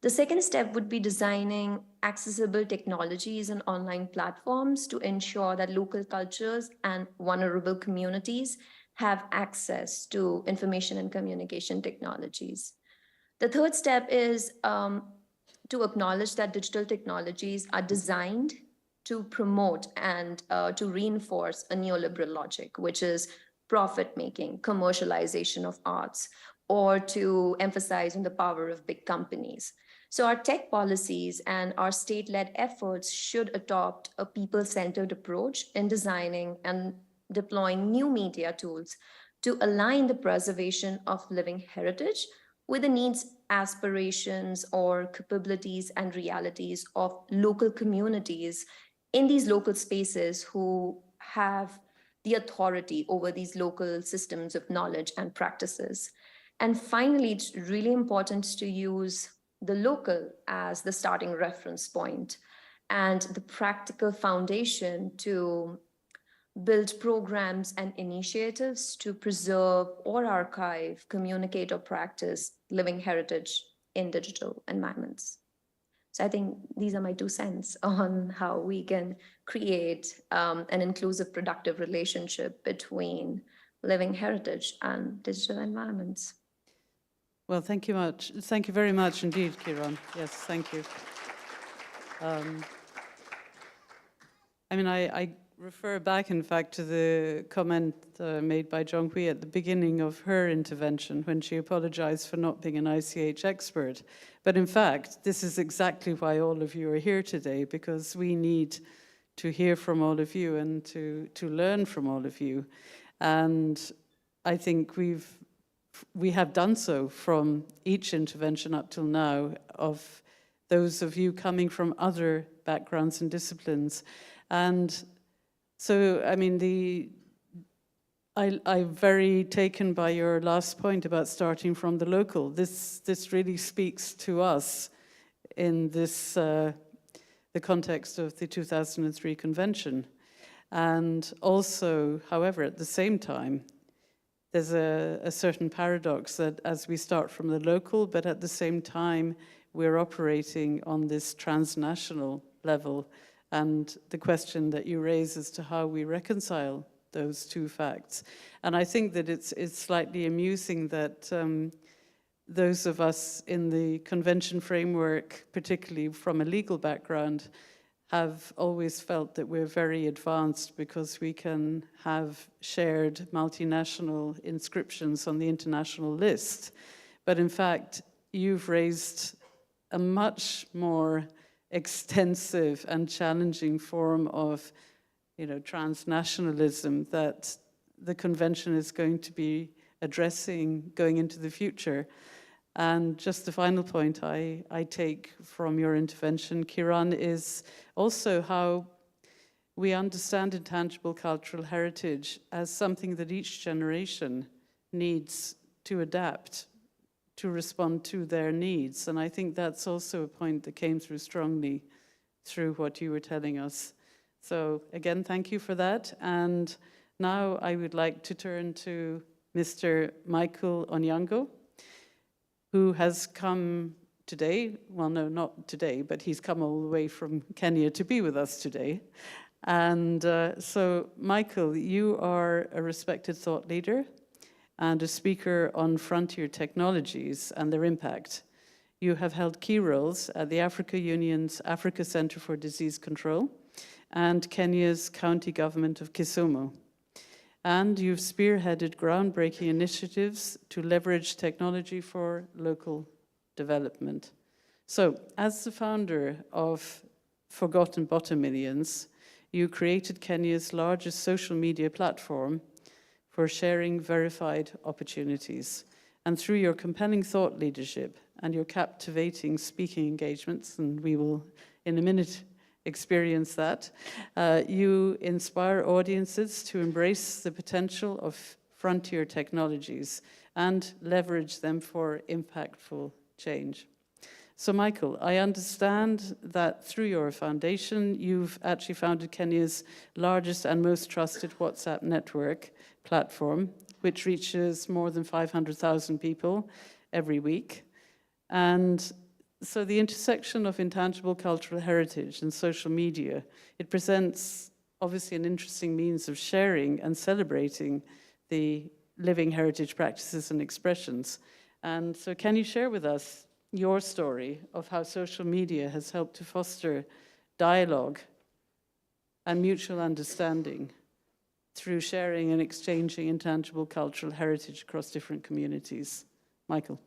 The second step would be designing accessible technologies and online platforms to ensure that local cultures and vulnerable communities have access to information and communication technologies. The third step is to acknowledge that digital technologies are designed to promote and to reinforce a neoliberal logic, which is profit-making, commercialization of arts, or to emphasize on the power of big companies. So our tech policies and our state-led efforts should adopt a people-centered approach in designing and deploying new media tools to align the preservation of living heritage with the needs, aspirations, or capabilities and realities of local communities in these local spaces who have the authority over these local systems of knowledge and practices. And finally, it's really important to use the local as the starting reference point and the practical foundation to build programs and initiatives to preserve or archive, communicate, or practice living heritage in digital environments. So I think these are my 2 cents on how we can create an inclusive, productive relationship between living heritage and digital environments. Well, thank you much. Thank you very much indeed, Kiran. Yes, thank you. I mean, I refer back, in fact, to the comment made by Zhonghui at the beginning of her intervention when she apologized for not being an ICH expert. But in fact, this is exactly why all of you are here today, because we need to hear from all of you and to learn from all of you. And I think we have done so from each intervention up till now of those of you coming from other backgrounds and disciplines. And so, I mean, I'm very taken by your last point about starting from the local. This really speaks to us in this the context of the 2003 convention. And also, however, at the same time, there's a certain paradox that as we start from the local, but at the same time, we're operating on this transnational level. And the question that you raise as to how we reconcile those two facts. And I think that it's slightly amusing that those of us in the convention framework, particularly from a legal background, have always felt that we're very advanced because we can have shared multinational inscriptions on the international list. But in fact, you've raised a much more extensive and challenging form of, transnationalism that the convention is going to be addressing going into the future. And just the final point I take from your intervention, Kiran, is also how we understand intangible cultural heritage as something that each generation needs to adapt to respond to their needs. And I think that's also a point that came through strongly through what you were telling us. So again, thank you for that. And now I would like to turn to Mr. Michael Onyango, who has come today. Well, no, not today, but he's come all the way from Kenya to be with us today. And so, Michael, you are a respected thought leader and a speaker on frontier technologies and their impact. You have held key roles at the Africa Union's Africa Centre for Disease Control and Kenya's County Government of Kisumu. And you've spearheaded groundbreaking initiatives to leverage technology for local development. So, as the founder of Forgotten Bottomillions, you created Kenya's largest social media platform for sharing verified opportunities. And through your compelling thought leadership and your captivating speaking engagements, and we will in a minute experience that, you inspire audiences to embrace the potential of frontier technologies and leverage them for impactful change. So Michael, I understand that through your foundation, you've actually founded Kenya's largest and most trusted WhatsApp network platform, which reaches more than 500,000 people every week. And So the intersection of intangible cultural heritage and social media, it presents obviously an interesting means of sharing and celebrating the living heritage practices and expressions. And so can you share with us your story of how social media has helped to foster dialogue and mutual understanding through sharing and exchanging intangible cultural heritage across different communities? Michael.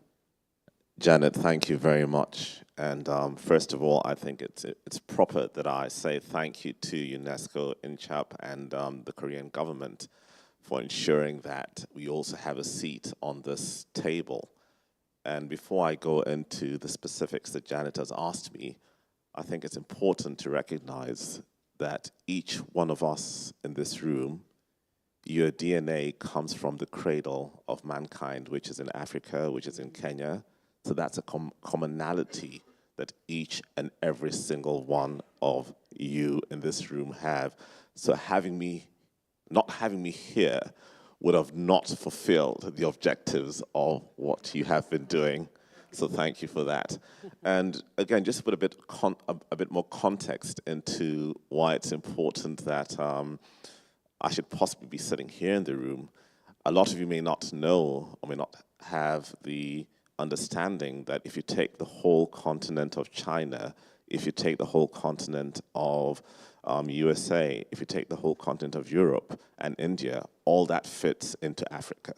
Janet, thank you very much. And first of all, I think it's proper that I say thank you to UNESCO, INCHAP, and the Korean government for ensuring that we also have a seat on this table. And before I go into the specifics that Janet has asked me, I think it's important to recognize that each one of us in this room, your DNA comes from the cradle of mankind, which is in Africa, which is in Kenya. So that's a commonality that each and every single one of you in this room have. So not having me here would have not fulfilled the objectives of what you have been doing. So thank you for that. And again, just to put a bit more context into why it's important that I should possibly be sitting here in the room. A lot of you may not know or may not have the understanding that if you take the whole continent of China, if you take the whole continent of USA, if you take the whole continent of Europe and India, all that fits into Africa.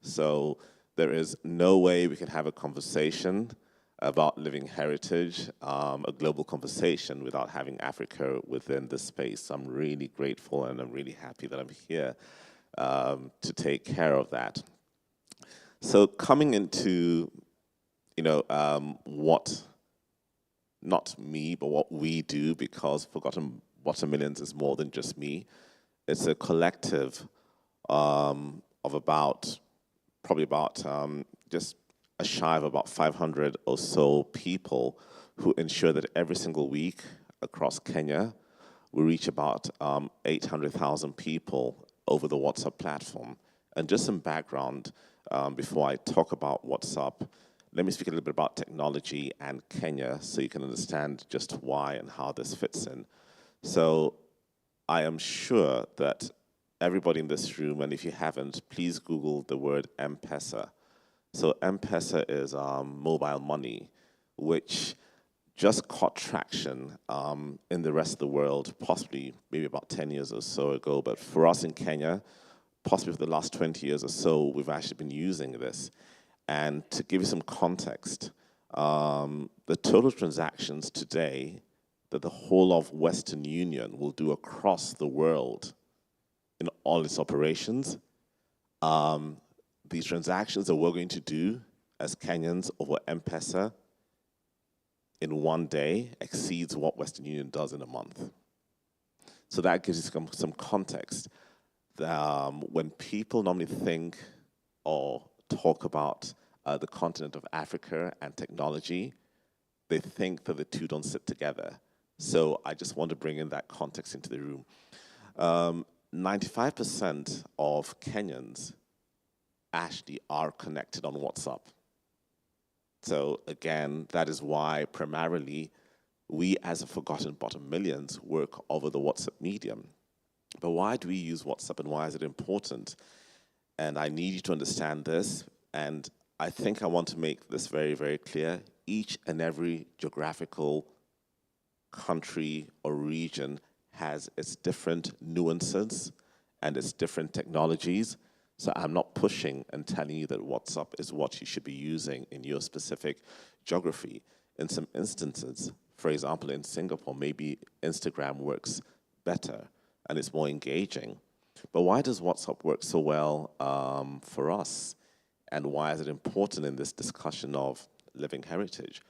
So there is no way we can have a conversation about living heritage, a global conversation, without having Africa within this space. I'm really grateful and I'm really happy that I'm here to take care of that. So coming into, what, not me, but what we do, because Forgotten Watermelons is more than just me. It's a collective of probably about just a shy of about 500 or so people who ensure that every single week across Kenya, we reach about 800,000 people over the WhatsApp platform. And just some background, before I talk about WhatsApp, let me speak a little bit about technology and Kenya so you can understand just why and how this fits in. So I am sure that everybody in this room, and if you haven't, please Google the word M-Pesa. So M-Pesa is mobile money, which just caught traction in the rest of the world, possibly maybe about 10 years or so ago. But for us in Kenya, possibly for the last 20 years or so, we've actually been using this. And to give you some context, the total transactions today that the whole of Western Union will do across the world in all its operations, these transactions that we're going to do as Kenyans over M-Pesa in one day exceeds what Western Union does in a month. So that gives you some context. When people normally think or talk about the continent of Africa and technology, they think that the two don't sit together. So I just want to bring in that context into the room. 95% of Kenyans actually are connected on WhatsApp. So again, that is why primarily we as a Forgotten Watermelons work over the WhatsApp medium. But why do we use WhatsApp and why is it important? And I need you to understand this, and I think I want to make this very, very clear. Each and every geographical country or region has its different nuances and its different technologies. So I'm not pushing and telling you that WhatsApp is what you should be using in your specific geography. In some instances, for example, in Singapore, maybe Instagram works better and it's more engaging. But why does WhatsApp work so well for us? And why is it important in this discussion of living heritage?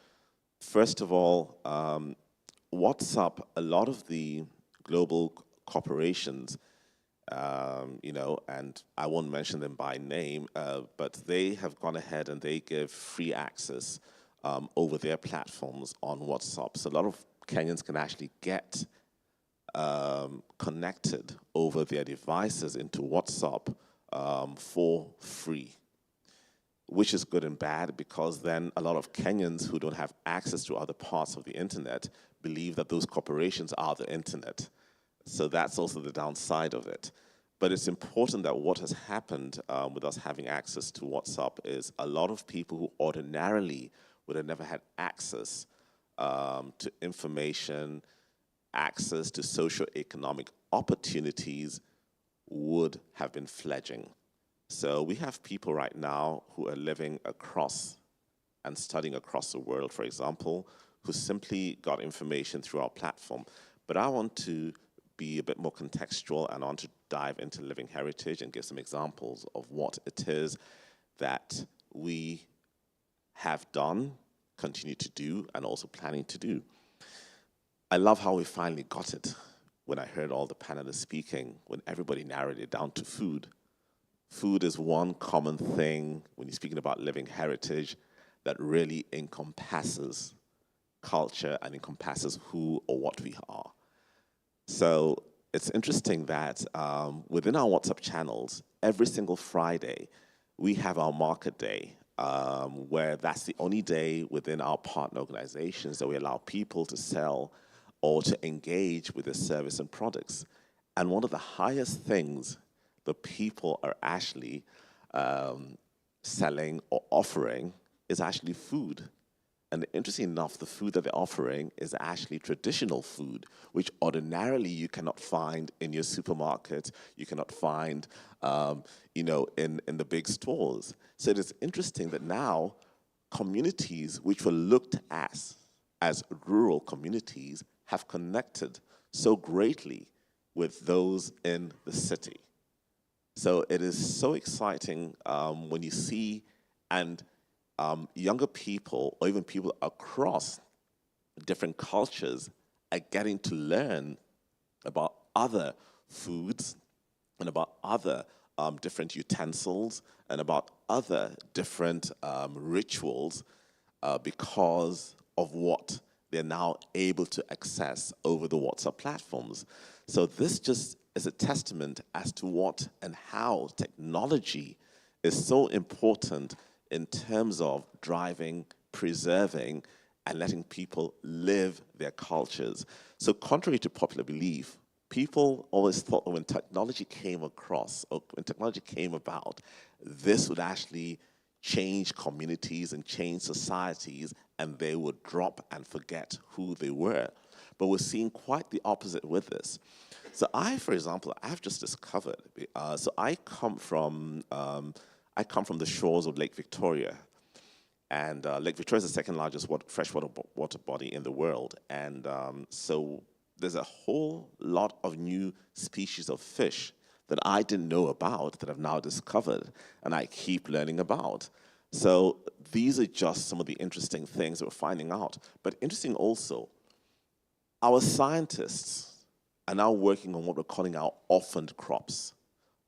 First of all, WhatsApp, a lot of the global corporations, and I won't mention them by name, but they have gone ahead and they give free access over their platforms on WhatsApp. So a lot of Kenyans can actually get connected over their devices into WhatsApp for free. which is good and bad, because then a lot of Kenyans who don't have access to other parts of the internet believe that those corporations are the internet. So that's also the downside of it. But it's important that what has happened with us having access to WhatsApp is a lot of people who ordinarily would have never had access to information, access to socio-economic opportunities would have been fledgling. So we have people right now who are living across and studying across the world, for example, who simply got information through our platform. But I want to be a bit more contextual, and I want to dive into living heritage and give some examples of what it is that we have done, continue to do, and also planning to do. I love how we finally got it when I heard all the panelists speaking, when everybody narrowed it down to food. Food is one common thing when you're speaking about living heritage that really encompasses culture and encompasses who or what we are. So it's interesting that within our WhatsApp channels, every single Friday, we have our market day, where that's the only day within our partner organizations that we allow people to sell or to engage with the service and products. And one of the highest things the people are actually selling or offering is actually food. And interesting enough, the food that they're offering is actually traditional food, which ordinarily you cannot find in your supermarket, you cannot find in the big stores. So it is interesting that now communities which were looked at as rural communities have connected so greatly with those in the city. So it is so exciting when you see younger people, or even people across different cultures, are getting to learn about other foods and about other different utensils and about other different rituals because of what they're now able to access over the WhatsApp platforms. So this just is a testament as to what and how technology is so important in terms of driving, preserving, and letting people live their cultures. So contrary to popular belief, people always thought that when technology came across, or when technology came about, this would actually change communities and change societies, and they would drop and forget who they were. But we're seeing quite the opposite with this. So for example, I've just discovered, so I come from the shores of Lake Victoria. And Lake Victoria is the second largest freshwater water body in the world. And so there's a whole lot of new species of fish that I didn't know about that I've now discovered and I keep learning about. So these are just some of the interesting things that we're finding out. But interesting also, our scientists are now working on what we're calling our orphaned crops.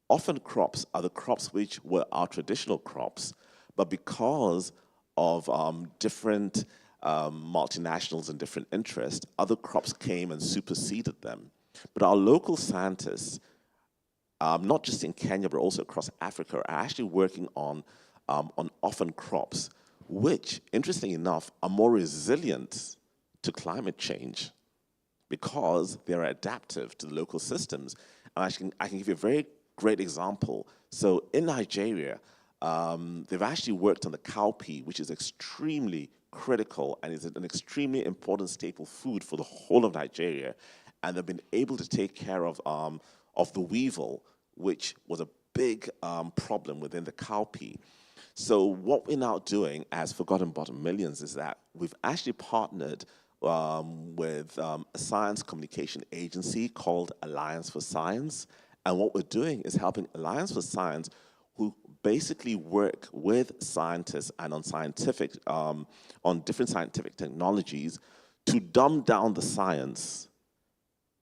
Orphaned crops are the crops which were our traditional crops, but because of different multinationals and different interests, other crops came and superseded them. But our local scientists, not just in Kenya, but also across Africa, are actually working on orphaned crops, which, interestingly enough, are more resilient to climate change because they're adaptive to the local systems. And I can give you a very great example. So in Nigeria, they've actually worked on the cowpea, which is extremely critical and is an extremely important staple food for the whole of Nigeria. And they've been able to take care of the weevil, which was a big problem within the cowpea. So what we're now doing as Forgotten Bottom Millions is that we've actually partnered with a science communication agency called Alliance for Science. And what we're doing is helping Alliance for Science, who basically work with scientists and on different scientific technologies to dumb down the science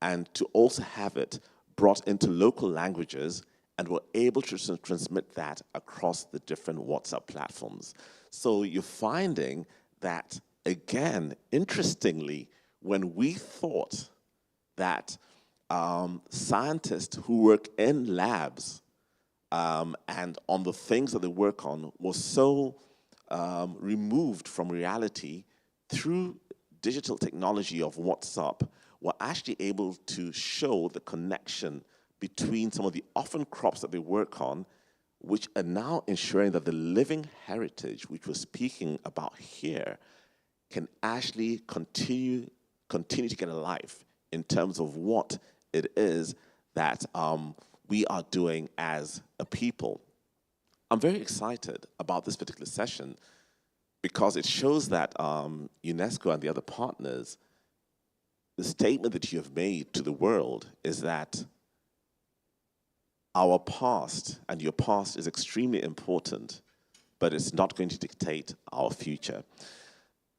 and to also have it brought into local languages, and we're able to transmit that across the different WhatsApp platforms. So you're finding that, again, interestingly, when we thought that scientists who work in labs and on the things that they work on was so removed from reality through digital technology of WhatsApp, were actually able to show the connection between some of the orphan crops that they work on, which are now ensuring that the living heritage, which we're speaking about here, can actually continue to get a life in terms of what it is that we are doing as a people. I'm very excited about this particular session because it shows that UNESCO and the other partners, the statement that you have made to the world is that our past and your past is extremely important, but it's not going to dictate our future.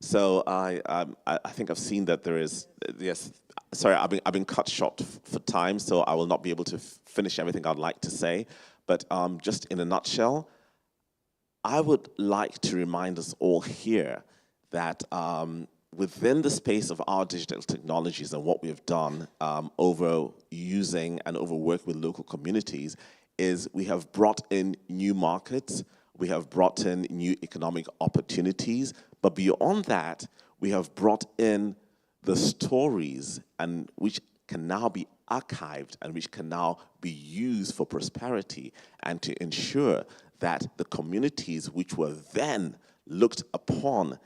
So I think I've seen that there is, yes, sorry, I've been cut short for time, so I will not be able to finish everything I'd like to say. But just in a nutshell, I would like to remind us all here that within the space of our digital technologies and what we have done over using and over work with local communities is we have brought in new markets, we have brought in new economic opportunities, but beyond that, we have brought in the stories and which can now be archived and which can now be used for prosperity and to ensure that the communities which were then looked upon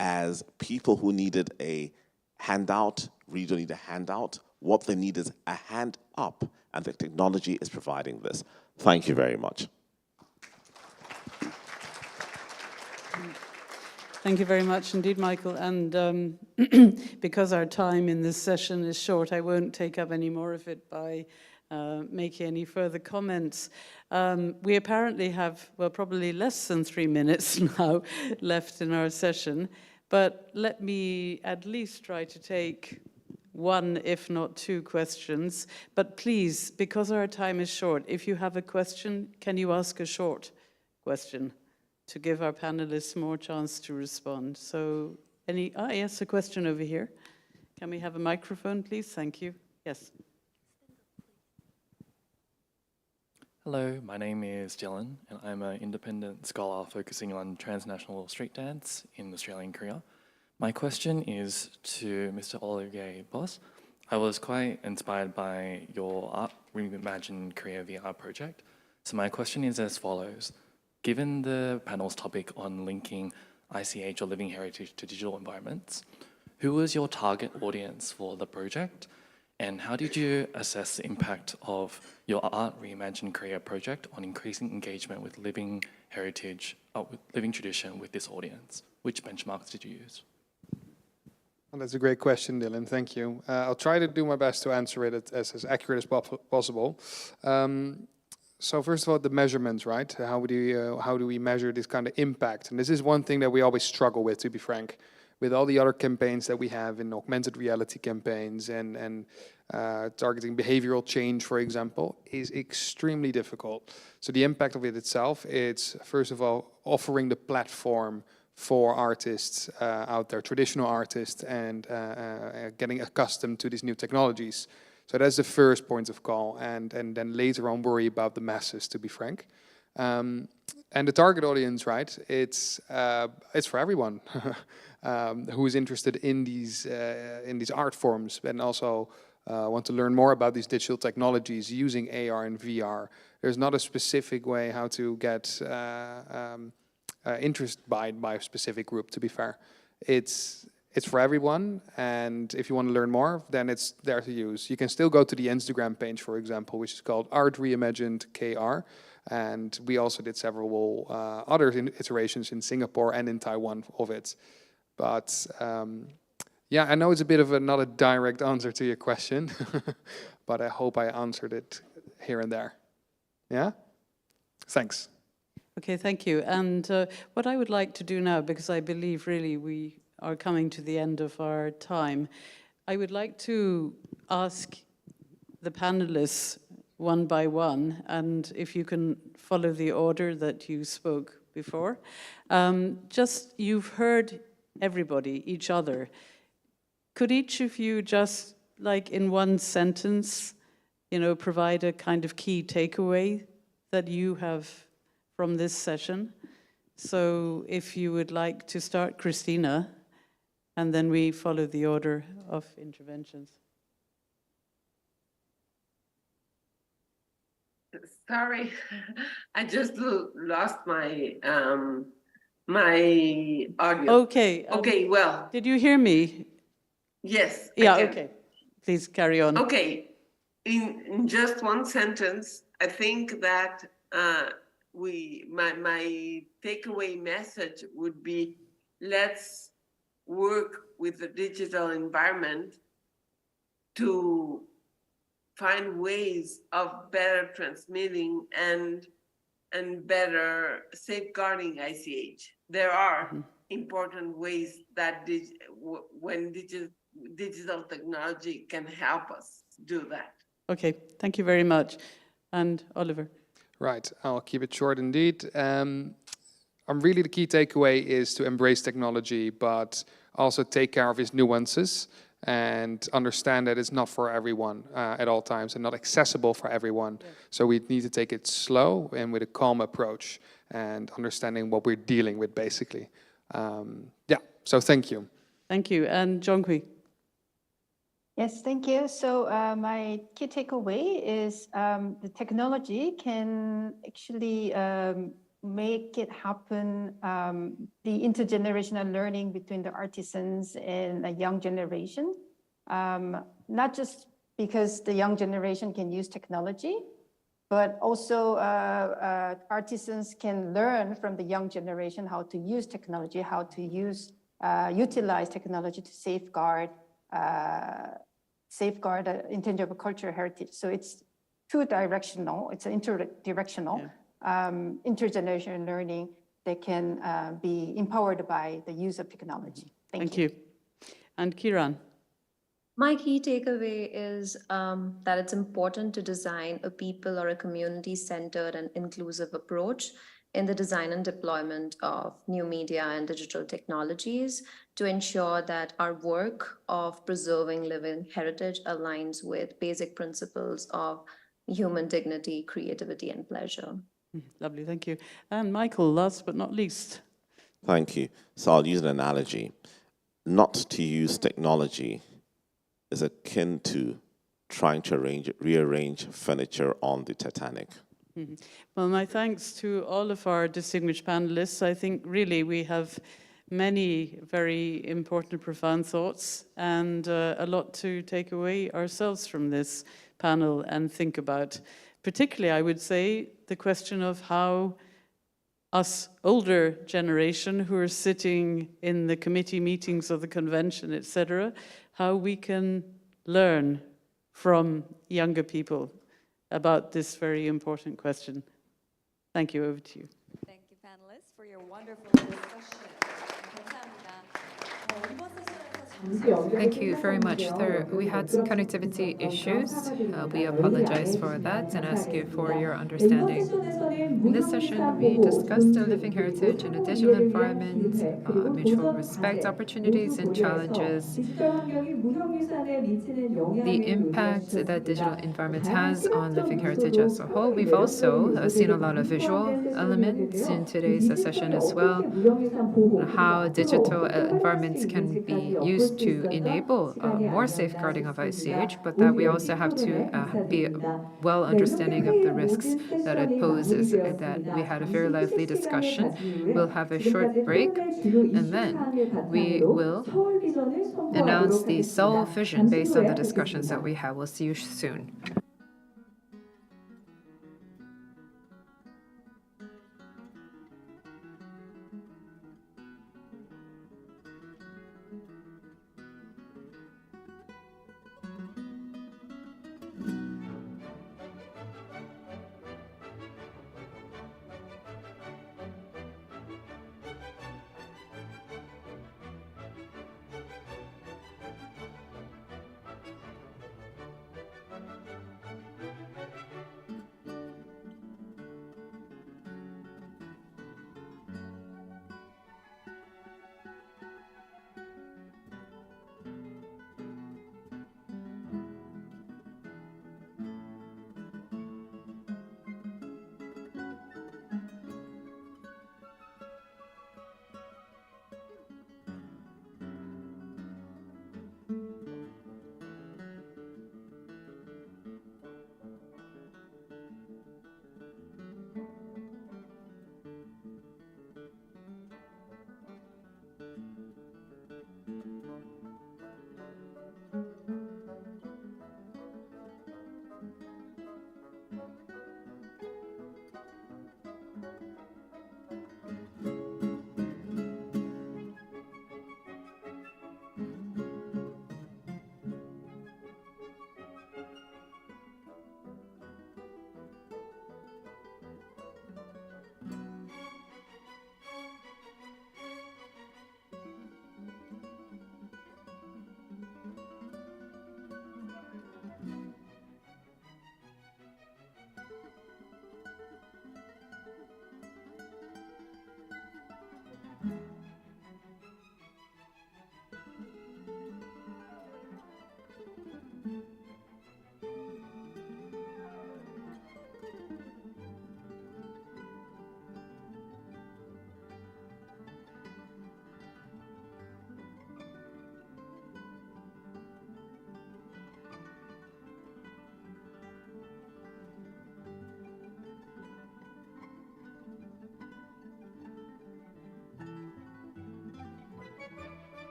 as people who needed a handout, really don't need a handout, what they need is a hand up, and the technology is providing this. Thank you very much. Thank you very much indeed, Michael. And because our time in this session is short, I won't take up any more of it by making any further comments. We apparently have, well, probably less than 3 minutes now left in our session, but let me at least try to take one, if not two questions. But please, because our time is short, if you have a question, can you ask a short question to give our panelists more chance to respond? So yes, a question over here. Can we have a microphone, please? Thank you. Yes. Hello, my name is Dylan, and I'm an independent scholar focusing on transnational street dance in Australia and Korea. My question is to Mr. Olivier Boss. I was quite inspired by your Art Reimagine Korea VR project. So my question is as follows. Given the panel's topic on linking ICH or living heritage to digital environments, who was your target audience for the project? And how did you assess the impact of your Art Reimagine Korea project on increasing engagement with living heritage, with living tradition with this audience? Which benchmarks did you use? Well, that's a great question, Dylan. Thank you. I'll try to do my best to answer it as accurate as possible. So first of all, the measurements, right? How do we measure this kind of impact? And this is one thing that we always struggle with, to be frank. With all the other campaigns that we have in augmented reality campaigns and targeting behavioral change, for example, is extremely difficult. So the impact of it itself, it's first of all offering the platform for artists out there, traditional artists, and getting accustomed to these new technologies. So that's the first point of call, and then later on worry about the masses, to be frank. And the target audience, right? It's for everyone who is interested in these art forms and also want to learn more about these digital technologies using AR and VR. There's not a specific way how to get interest by a specific group, to be fair. It's for everyone, and if you want to learn more, then it's there to use. You can still go to the Instagram page, for example, which is called Art Reimagined KR, and we also did several other iterations in Singapore and in Taiwan of it. But yeah, I know it's a bit of not a direct answer to your question, but I hope I answered it here and there. Yeah? Thanks. Okay, thank you. And what I would like to do now, because I believe really we are coming to the end of our time, I would like to ask the panelists one by one, and if you can follow the order that you spoke before. Just, you've heard everybody, each other. Could each of you just, like in one sentence, provide a kind of key takeaway that you have from this session. So if you would like to start, Christina, and then we follow the order of interventions. Sorry, I just lost my my audio. Okay. Okay, well. Did you hear me? Yes. Yeah, I can. okay. Please carry on. Okay. In just one sentence, I think that my takeaway message would be, let's work with the digital environment to find ways of better transmitting and better safeguarding ICH. There are important ways that when digital technology can help us do that. Okay, thank you very much. And Oliver? Right, I'll keep it short indeed. Really the key takeaway is to embrace technology, but also take care of its nuances and understand that it's not for everyone at all times and not accessible for everyone. Yeah. So we need to take it slow and with a calm approach and understanding what we're dealing with, basically. So thank you. Thank you. And Jonghui? Yes, thank you. So my key takeaway is the technology can actually make it happen, the intergenerational learning between the artisans and the young generation, not just because the young generation can use technology, but also artisans can learn from the young generation how to use technology, how to utilize technology to safeguard intangible cultural heritage. So it's two-directional, it's interdirectional, intergenerational learning that can be empowered by the use of technology. Thank you. And Kiran? My key takeaway is that it's important to design a people or a community-centered and inclusive approach in the design and deployment of new media and digital technologies to ensure that our work of preserving living heritage aligns with basic principles of human dignity, creativity, and pleasure. Lovely, thank you. And Michael, last but not least. Thank you. So I'll use an analogy. Not to use technology is akin to trying to rearrange furniture on the Titanic. Well, my thanks to all of our distinguished panelists. I think really we have many very important, profound thoughts and a lot to take away ourselves from this panel and think about. Particularly, I would say, the question of how us older generation who are sitting in the committee meetings of the convention, etc., how we can learn from younger people about this very important question. Thank you. Over to you. Thank you, panelists, for your wonderful discussion. Thank you very much. We had some connectivity issues. We apologize for that and ask you for your understanding. In this session, we discussed the living heritage in a digital environment, mutual respect, opportunities and challenges, the impact that digital environment has on living heritage as a whole. We've also seen a lot of visual elements in today's session as well, how digital environments can be used to enable more safeguarding of ICH, but that we also have to be well understanding of the risks that it poses. That we had a very lively discussion. We'll have a short break, and then we will announce the Seoul vision based on the discussions that we have. We'll see you soon.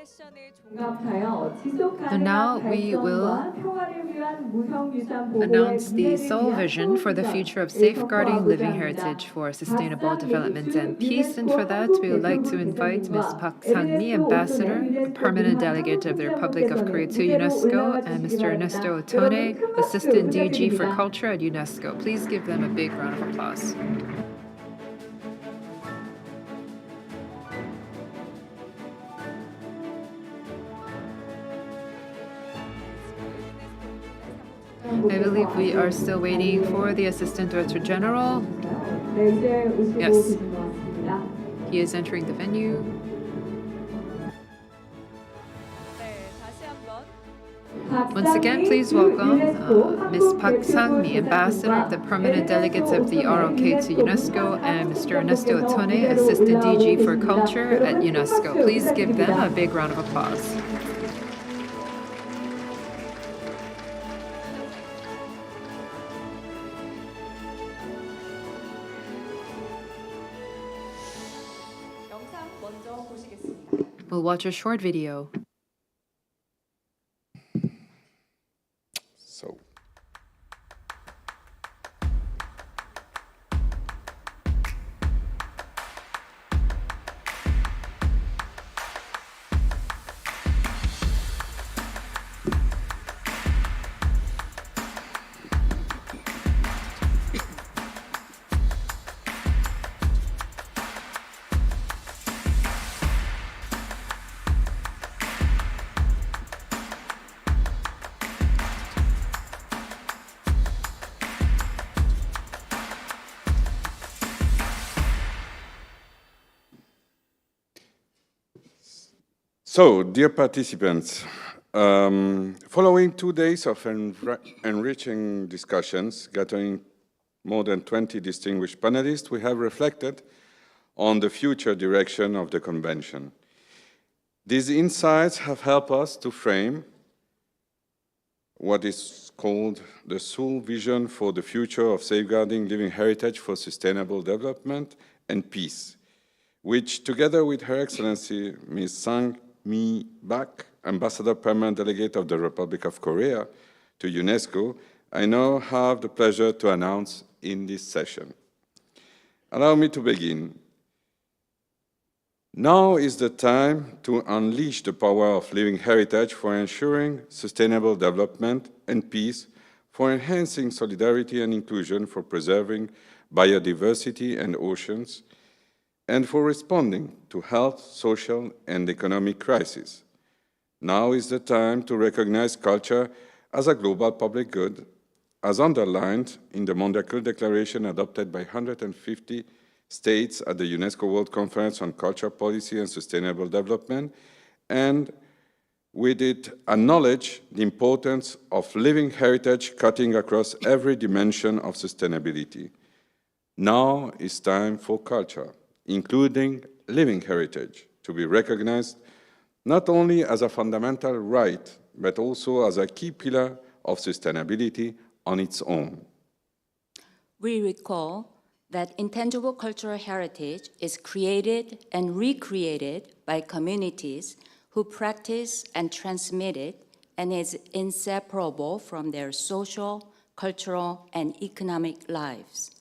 So now we will announce the Seoul vision for the future of safeguarding living heritage for sustainable development and peace. And for that, we would like to invite Ms. Park Sang-mi, Ambassador, Permanent Delegate of the Republic of Korea to UNESCO, and Mr. Ernesto Otone, Assistant DG for Culture at UNESCO. Please give them a big round of applause. I believe we are still waiting for the Assistant Director General. Yes, he is entering the venue. Once again, please welcome Ms. Park Sang-mi, Ambassador of the Permanent Delegates of the ROK to UNESCO, and Mr. Ernesto Otone, Assistant DG for Culture at UNESCO. Please give them a big round of applause. We'll watch a short video. So. So, dear participants, following 2 days of enriching discussions, gathering more than 20 distinguished panelists, we have reflected on the future direction of the convention. These insights have helped us to frame what is called the Seoul vision for the future of safeguarding living heritage for sustainable development and peace, which, together with Her Excellency Ms. Sang-mi Park, Ambassador Permanent Delegate of the Republic of Korea to UNESCO, I now have the pleasure to announce in this session. Allow me to begin. Now is the time to unleash the power of living heritage for ensuring sustainable development and peace, for enhancing solidarity and inclusion, for preserving biodiversity and oceans, and for responding to health, social, and economic crises. Now is the time to recognize culture as a global public good, as underlined in the Mondial Declaration adopted by 150 states at the UNESCO World Conference on Culture Policy and Sustainable Development, and with it acknowledge the importance of living heritage cutting across every dimension of sustainability. Now is time for culture, including living heritage, to be recognized not only as a fundamental right, but also as a key pillar of sustainability on its own. We recall that intangible cultural heritage is created and recreated by communities who practice and transmit it, and is inseparable from their social, cultural, and economic lives.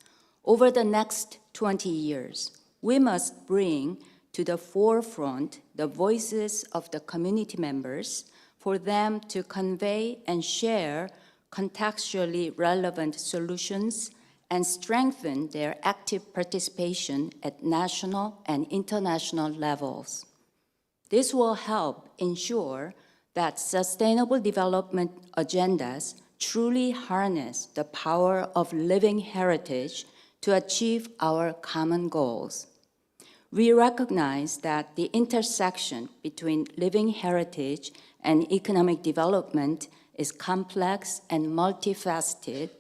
Over the next 20 years, we must bring to the forefront the voices of the community members for them to convey and share contextually relevant solutions and strengthen their active participation at national and international levels. This will help ensure that sustainable development agendas truly harness the power of living heritage to achieve our common goals. We recognize that the intersection between living heritage and economic development is complex and multifaceted,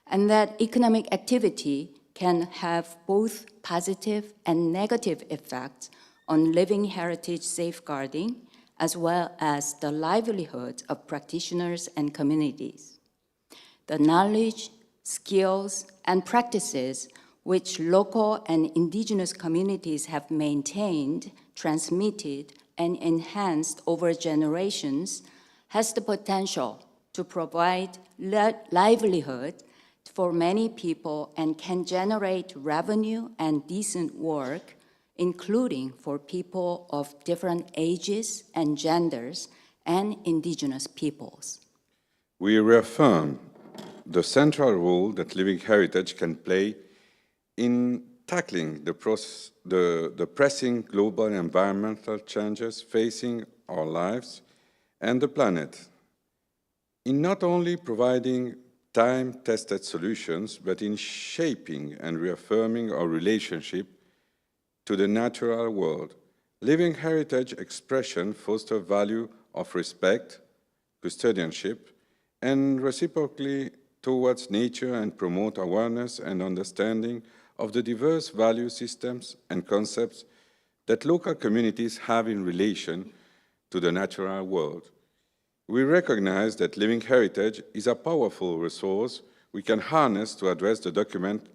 and that economic activity can have both positive and negative effects on living heritage safeguarding, as well as the livelihoods of practitioners and communities. The knowledge, skills, and practices which local and indigenous communities have maintained, transmitted, and enhanced over generations has the potential to provide livelihood for many people and can generate revenue and decent work, including for people of different ages and genders and indigenous peoples. We reaffirm the central role that living heritage can play in tackling the pressing global environmental changes facing our lives and the planet, in not only providing time-tested solutions, but in shaping and reaffirming our relationship to the natural world. Living heritage expression foster value of respect, custodianship, and reciprocally towards nature and promote awareness and understanding of the diverse value systems and concepts that local communities have in relation to the natural world. We recognize that living heritage is a powerful resource we can harness to address the document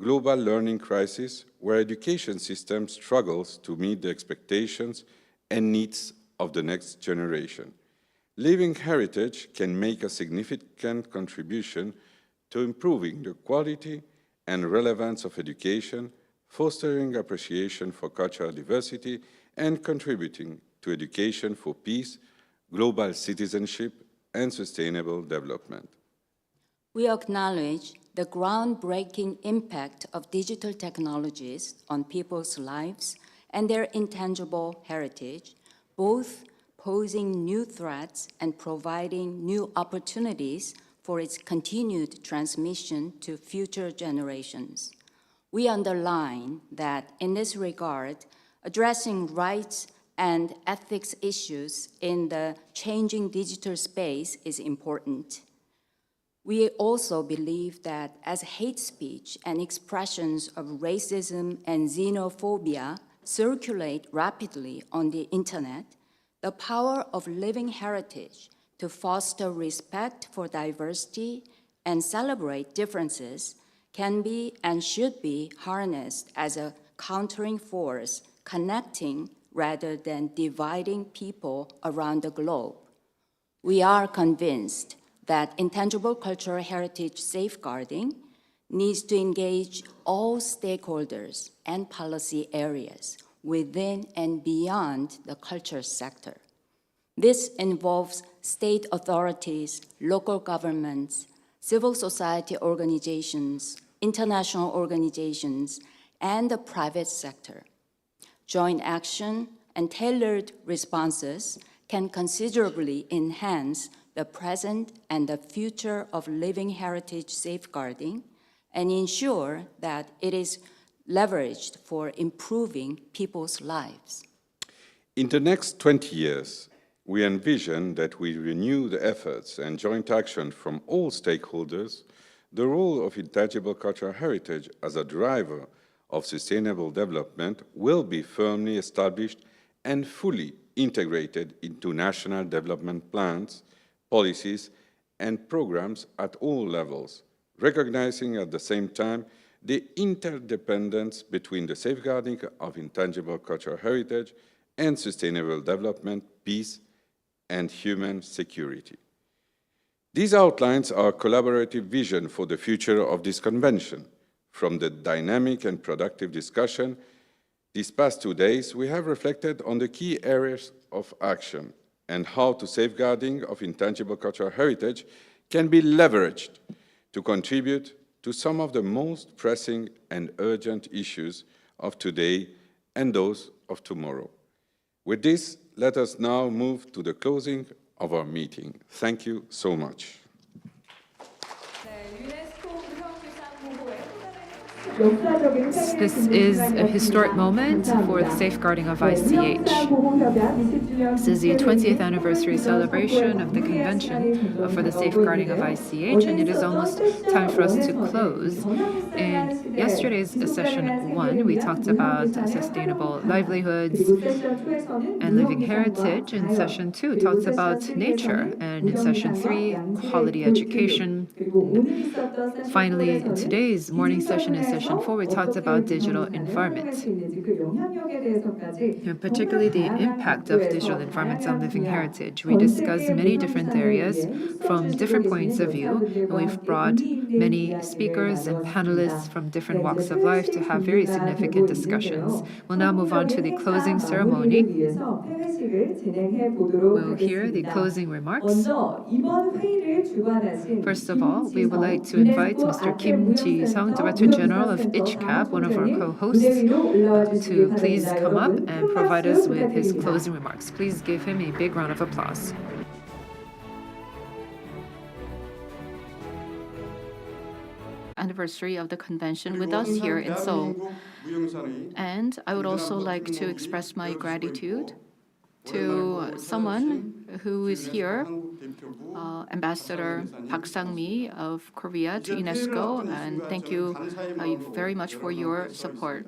global learning crisis, where education system struggles to meet the expectations and needs of the next generation. Living heritage can make a significant contribution to improving the quality and relevance of education, fostering appreciation for cultural diversity, and contributing to education for peace, global citizenship, and sustainable development. We acknowledge the groundbreaking impact of digital technologies on people's lives and their intangible heritage, both posing new threats and providing new opportunities for its continued transmission to future generations. We underline that in this regard, addressing rights and ethics issues in the changing digital space is important. We also believe that as hate speech and expressions of racism and xenophobia circulate rapidly on the internet, the power of living heritage to foster respect for diversity and celebrate differences can be and should be harnessed as a countering force, connecting rather than dividing people around the globe. We are convinced that intangible cultural heritage safeguarding needs to engage all stakeholders and policy areas within and beyond the culture sector. This involves state authorities, local governments, civil society organizations, international organizations, and the private sector. Joint action and tailored responses can considerably enhance the present and the future of living heritage safeguarding and ensure that it is leveraged for improving people's lives. In the next 20 years, we envision that we renew the efforts and joint action from all stakeholders. The role of intangible cultural heritage as a driver of sustainable development will be firmly established and fully integrated into national development plans, policies, and programs at all levels, recognizing at the same time the interdependence between the safeguarding of intangible cultural heritage and sustainable development, peace, and human security. These outlines our collaborative vision for the future of this convention. From the dynamic and productive discussion these past 2 days, we have reflected on the key areas of action and how the safeguarding of intangible cultural heritage can be leveraged to contribute to some of the most pressing and urgent issues of today and those of tomorrow. With this, let us now move to the closing of our meeting. Thank you so much. This is a historic moment for the safeguarding of ICH. This is the 20th anniversary celebration of the Convention for the Safeguarding of ICH, and it is almost time for us to close. In yesterday's session 1, we talked about sustainable livelihoods and living heritage. In session 2, talked about nature, and in session 3, quality education. Finally, in today's morning session, in session 4, we talked about digital environment, and particularly the impact of digital environments on living heritage. We discussed many different areas from different points of view, and we've brought many speakers and panelists from different walks of life to have very significant discussions. We'll now move on to the closing ceremony. We'll hear the closing remarks. First of all, we would like to invite Mr. Kim Ji-sung, Director General of ICHCAP, one of our co-hosts, to please come up and provide us with his closing remarks. Please give him a big round of applause. Anniversary of the convention with us here in Seoul. And I would also like to express my gratitude to someone who is here, Ambassador Park Sang-mi of Korea to UNESCO, and thank you very much for your support.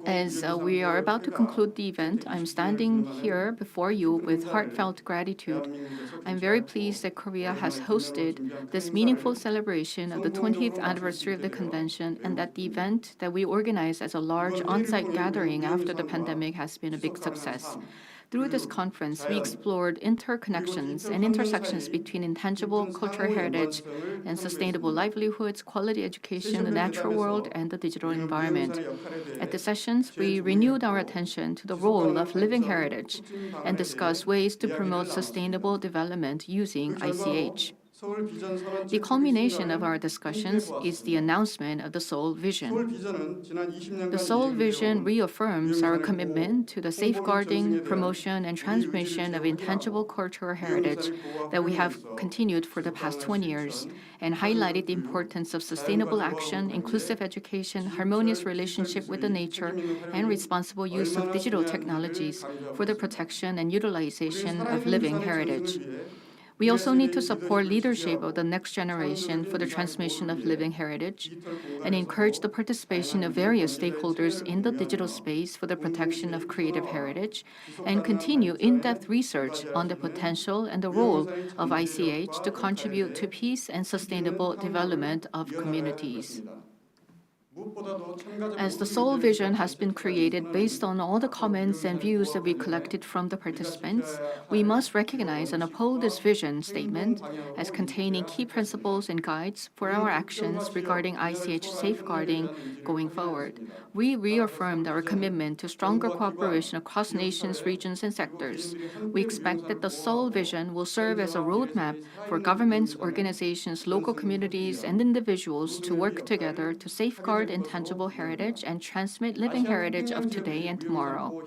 As we are about to conclude the event, I'm standing here before you with heartfelt gratitude. I'm very pleased that Korea has hosted this meaningful celebration of the 20th anniversary of the convention, and that the event that we organized as a large on-site gathering after the pandemic has been a big success. Through this conference, we explored interconnections and intersections between intangible cultural heritage and sustainable livelihoods, quality education, the natural world, and the digital environment. At the sessions, we renewed our attention to the role of living heritage and discussed ways to promote sustainable development using ICH. The culmination of our discussions is the announcement of the Seoul Vision. The Seoul Vision reaffirms our commitment to the safeguarding, promotion, and transmission of intangible cultural heritage that we have continued for the past 20 years, and highlighted the importance of sustainable action, inclusive education, harmonious relationship with the nature, and responsible use of digital technologies for the protection and utilization of living heritage. We also need to support leadership of the next generation for the transmission of living heritage and encourage the participation of various stakeholders in the digital space for the protection of creative heritage, and continue in-depth research on the potential and the role of ICH to contribute to peace and sustainable development of communities. As the Seoul Vision has been created based on all the comments and views that we collected from the participants, we must recognize and uphold this vision statement as containing key principles and guides for our actions regarding ICH safeguarding going forward. We reaffirmed our commitment to stronger cooperation across nations, regions, and sectors. We expect that the Seoul Vision will serve as a roadmap for governments, organizations, local communities, and individuals to work together to safeguard intangible heritage and transmit living heritage of today and tomorrow.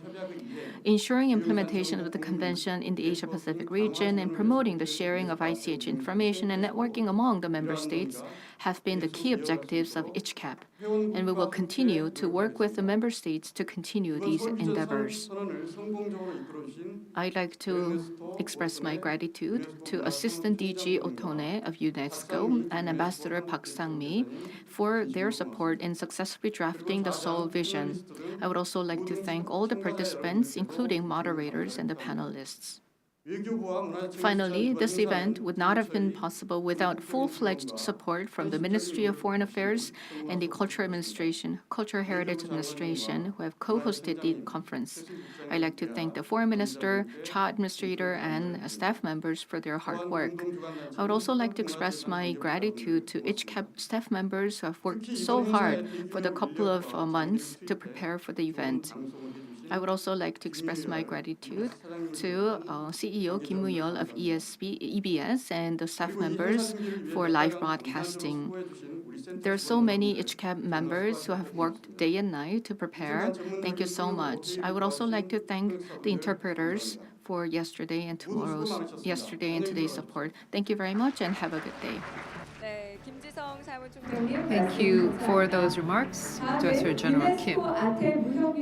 Ensuring implementation of the convention in the Asia-Pacific region and promoting the sharing of ICH information and networking among the member states have been the key objectives of ICHCAP, and we will continue to work with the member states to continue these endeavors. I'd like to express my gratitude to Assistant DG Otone of UNESCO and Ambassador Park Sang-mi for their support in successfully drafting the Seoul Vision. I would also like to thank all the participants, including moderators and the panelists. Finally, this event would not have been possible without full-fledged support from the Ministry of Foreign Affairs and the Cultural Heritage Administration, who have co-hosted the conference. I'd like to thank the Foreign Minister, CHA Administrator, and staff members for their hard work. I would also like to express my gratitude to ICHCAP staff members who have worked so hard for the couple of months to prepare for the event. I would also like to express my gratitude to CEO Kim Woo-yeol of EBS and the staff members for live broadcasting. There are so many ICHCAP members who have worked day and night to prepare. Thank you so much. I would also like to thank the interpreters for yesterday and today's support. Thank you very much and have a good day. Thank you for those remarks, Director General Kim.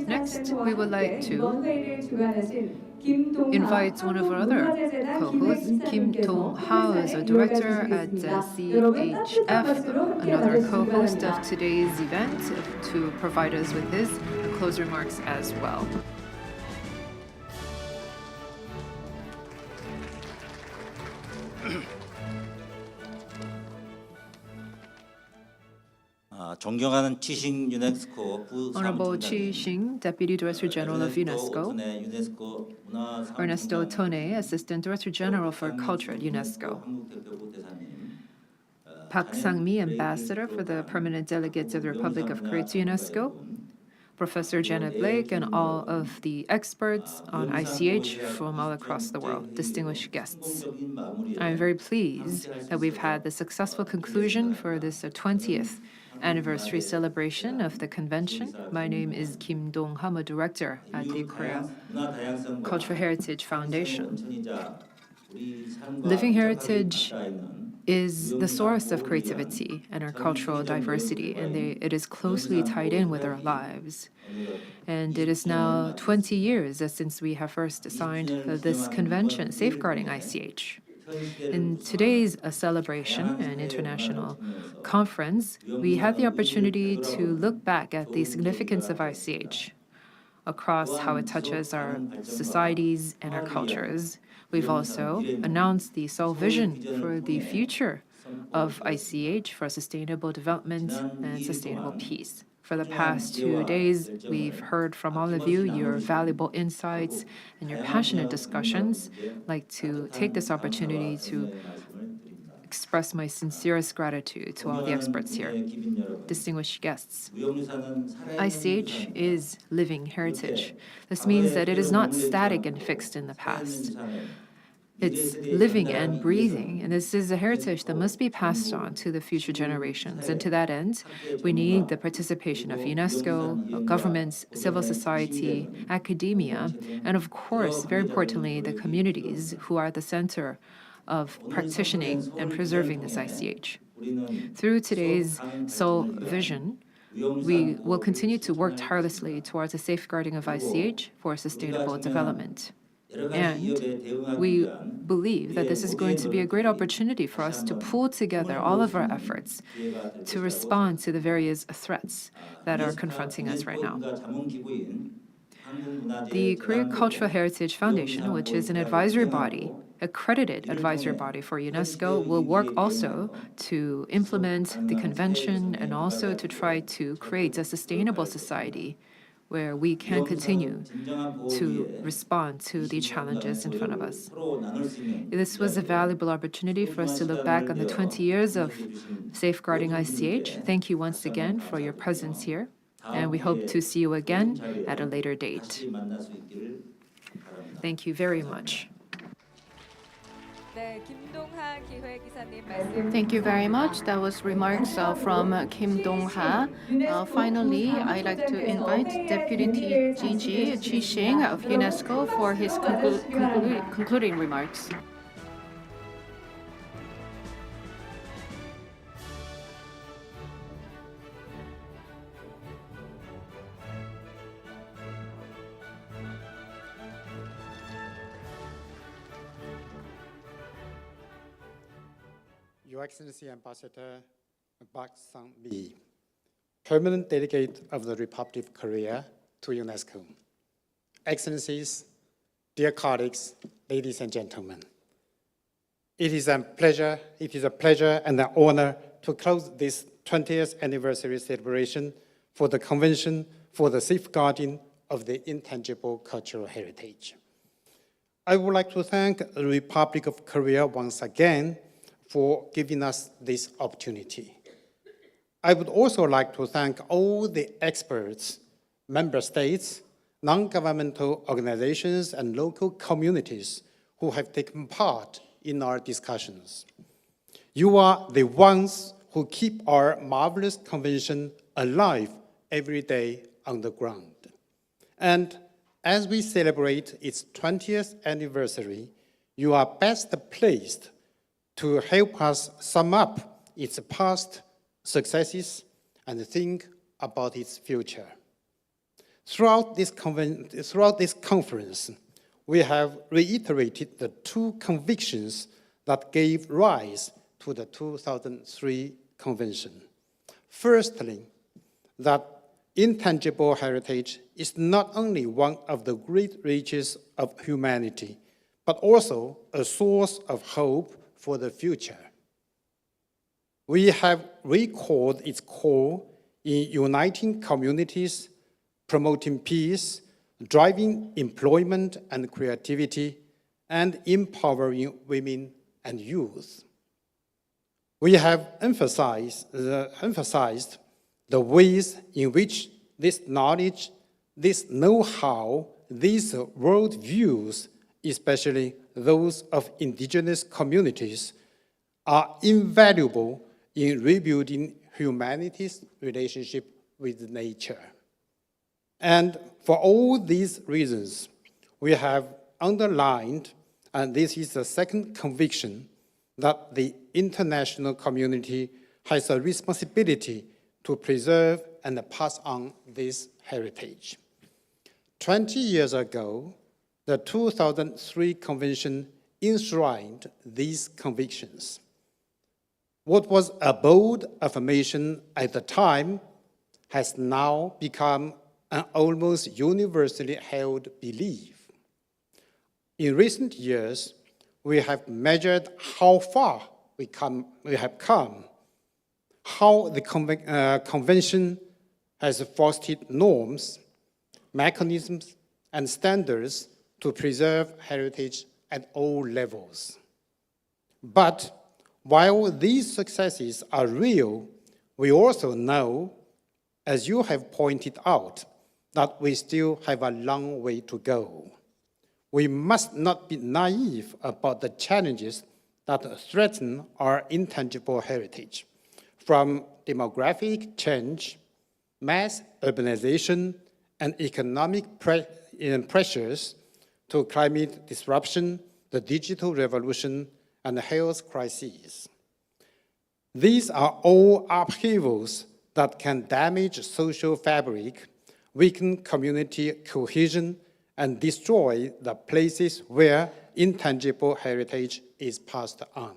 Next, we would like to invite one of our other co-hosts, Kim Dong-ha, as a director at CHF, another co-host of today's event, to provide us with his closing remarks as well. 존경하는 치싱 유네스코 Honorable 부사무총장님, Chi Xing, Deputy Director General of UNESCO, 오톤의 유네스코 Ernesto 문화사무총장, Tone, Assistant Director General for Culture at UNESCO, 한국대표부 대사님, Pak Sang-mi, Ambassador for the Permanent Delegate to the Republic of Korea to UNESCO, Professor Janet Blake, and all of the experts on ICH from all across the world, distinguished guests. I am very pleased that we've had the successful conclusion for this 20th anniversary celebration of the convention. My name is Kim Dong-ha, I'm a director at the Korea Cultural Heritage Foundation. Living heritage is the source of creativity and our cultural diversity, and it is closely tied in with our lives. And it is now 20 years since we have first signed this convention safeguarding ICH. In today's celebration and international conference, we had the opportunity to look back at the significance of ICH across how it touches our societies and our cultures. We've also announced the Seoul vision for the future of ICH for sustainable development and sustainable peace. For the past 2 days, we've heard from all of you your valuable insights and your passionate discussions. I'd like to take this opportunity to express my sincerest gratitude to all the experts here. Distinguished guests, ICH is living heritage. This means that it is not static and fixed in the past. It's living and breathing, and this is a heritage that must be passed on to the future generations. And to that end, we need the participation of UNESCO, governments, civil society, academia, and of course, very importantly, the communities who are at the center of practicing and preserving this ICH. Through today's Seoul vision, we will continue to work tirelessly towards the safeguarding of ICH for sustainable development. And we believe that this is going to be a great opportunity for us to pull together all of our efforts to respond to the various threats that are confronting us right now. The Korea Cultural Heritage Foundation, which is an advisory body, accredited advisory body for UNESCO, will work also to implement the convention and also to try to create a sustainable society where we can continue to respond to the challenges in front of us. This was a valuable opportunity for us to look back on the 20 years of safeguarding ICH. Thank you once again for your presence here, and we hope to see you again at a later date. Thank you very much. Thank you very much. That was remarks from Kim Dong-ha. Finally, I'd like to invite Deputy DG Chi Xing of UNESCO for his concluding remarks. Your Excellency Ambassador Pak Sang-mi, Permanent Delegate of the Republic of Korea to UNESCO. Excellencies, dear colleagues, ladies and gentlemen, it is a pleasure and an honor to close this 20th anniversary celebration for the Convention for the Safeguarding of the Intangible Cultural Heritage. I would like to thank the Republic of Korea once again for giving us this opportunity. I would also like to thank all the experts, member states, non-governmental organizations, and local communities who have taken part in our discussions. You are the ones who keep our marvelous convention alive every day on the ground. And as we celebrate its 20th anniversary, you are best placed to help us sum up its past successes and think about its future. Throughout this conference, we have reiterated the two convictions that gave rise to the 2003 Convention. Firstly, that intangible heritage is not only one of the great riches of humanity, but also a source of hope for the future. We have recalled its core in uniting communities, promoting peace, driving employment and creativity, and empowering women and youth. We have emphasized the ways in which this knowledge, this know-how, these worldviews, especially those of indigenous communities, are invaluable in rebuilding humanity's relationship with nature. And for all these reasons, we have underlined, and this is the second conviction, that the international community has a responsibility to preserve and pass on this heritage. 20 years ago, the 2003 Convention enshrined these convictions. What was a bold affirmation at the time has now become an almost universally held belief. In recent years, we have measured how far we have come, how the Convention has fostered norms, mechanisms, and standards to preserve heritage at all levels. But while these successes are real, we also know, as you have pointed out, that we still have a long way to go. We must not be naive about the challenges that threaten our intangible heritage, from demographic change, mass urbanization, and economic pressures to climate disruption, the digital revolution, and health crises. These are all upheavals that can damage social fabric, weaken community cohesion, and destroy the places where intangible heritage is passed on.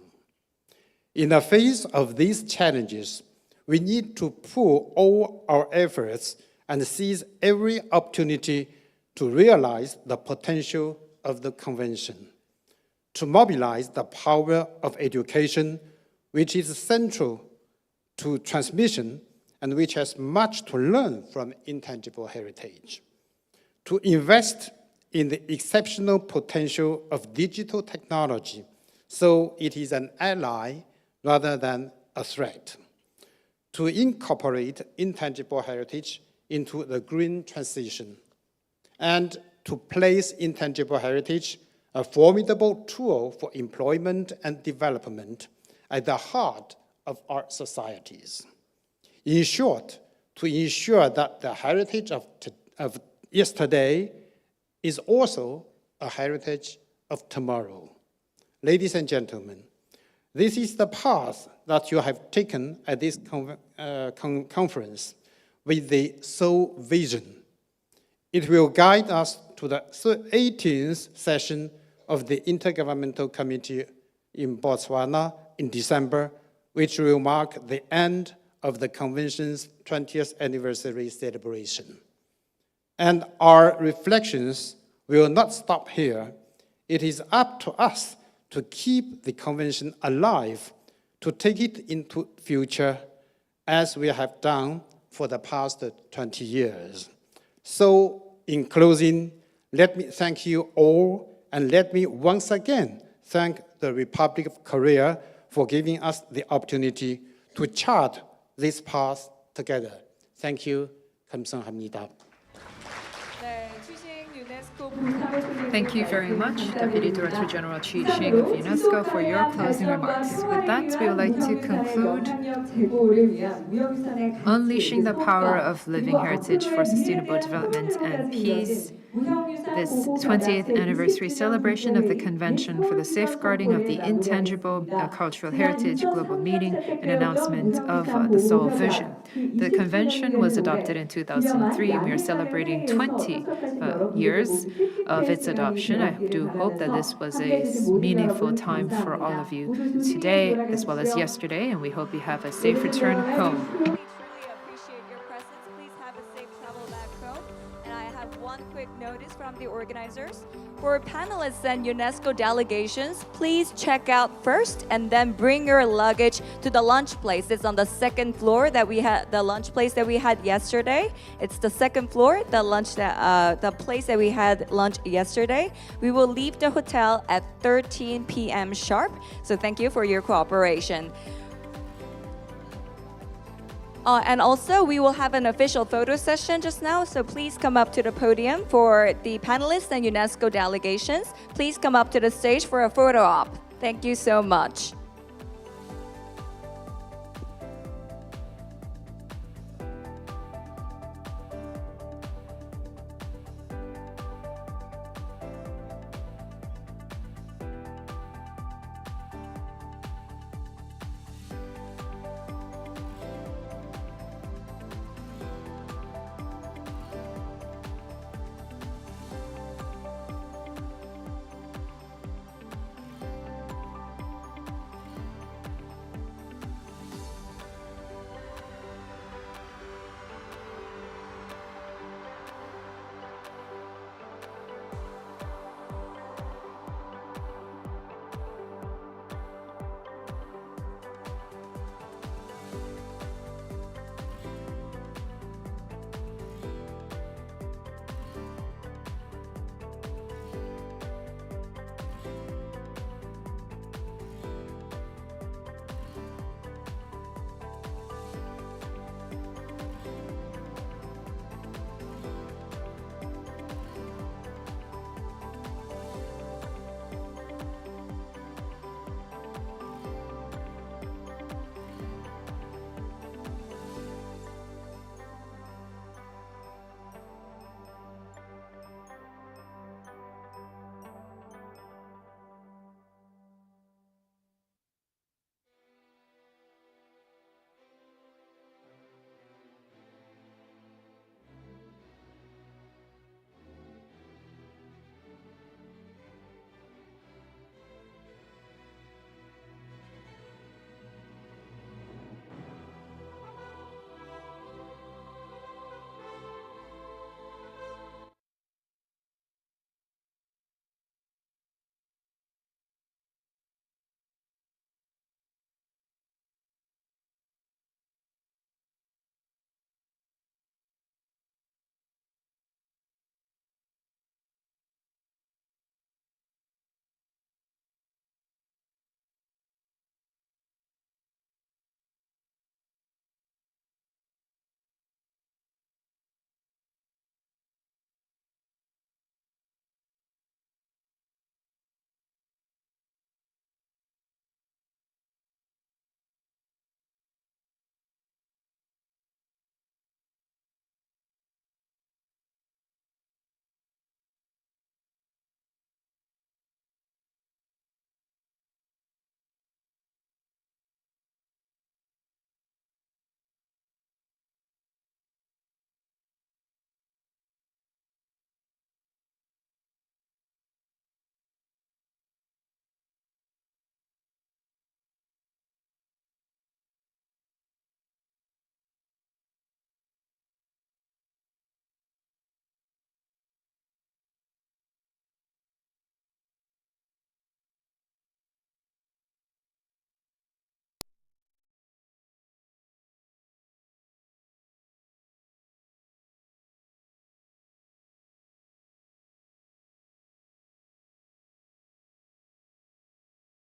In the face of these challenges, we need to pool all our efforts and seize every opportunity to realize the potential of the Convention, to mobilize the power of education, which is central to transmission and which has much to learn from intangible heritage, to invest in the exceptional potential of digital technology so it is an ally rather than a threat, to incorporate intangible heritage into the green transition, and to place intangible heritage, a formidable tool for employment and development, at the heart of our societies. In short, to ensure that the heritage of yesterday is also a heritage of tomorrow. Ladies and gentlemen, this is the path that you have taken at this conference with the Seoul vision. It will guide us to the 18th session of the Intergovernmental Committee in Botswana in December, which will mark the end of the Convention's 20th anniversary celebration. And our reflections will not stop here. It is up to us to keep the Convention alive, to take it into the future, as we have done for the past 20 years. So, in closing, let me thank you all, and let me once again thank the Republic of Korea for giving us the opportunity to chart this path together. Thank you. 감사합니다. Thank you very much, Deputy Director General Chi Xing of UNESCO, for your closing remarks. With that, we would like to conclude Unleashing the Power of Living Heritage for Sustainable Development and Peace, this 20th anniversary celebration of the Convention for the Safeguarding of the Intangible Cultural Heritage Global Meeting and announcement of the Seoul Vision. The convention was adopted in 2003, and we are celebrating 20 years of its adoption. I do hope that this was a meaningful time for all of you today as well as yesterday, and we hope you have a safe return home. Appreciate your presence. Please have a safe travel back home. And I have one one quick notice from the organizers. For panelists and UNESCO delegations, please check out first and then bring your luggage to the lunch place. It's on the second floor that we had, the lunch place that we had yesterday. It's the second floor, the place that we had lunch yesterday. We will leave the hotel at 13 p.m. sharp. So thank you for your cooperation. And also, we will have an official photo session just now, so please come up to the podium for the panelists and UNESCO delegations. Please come up to the stage for a photo op. Thank you so much.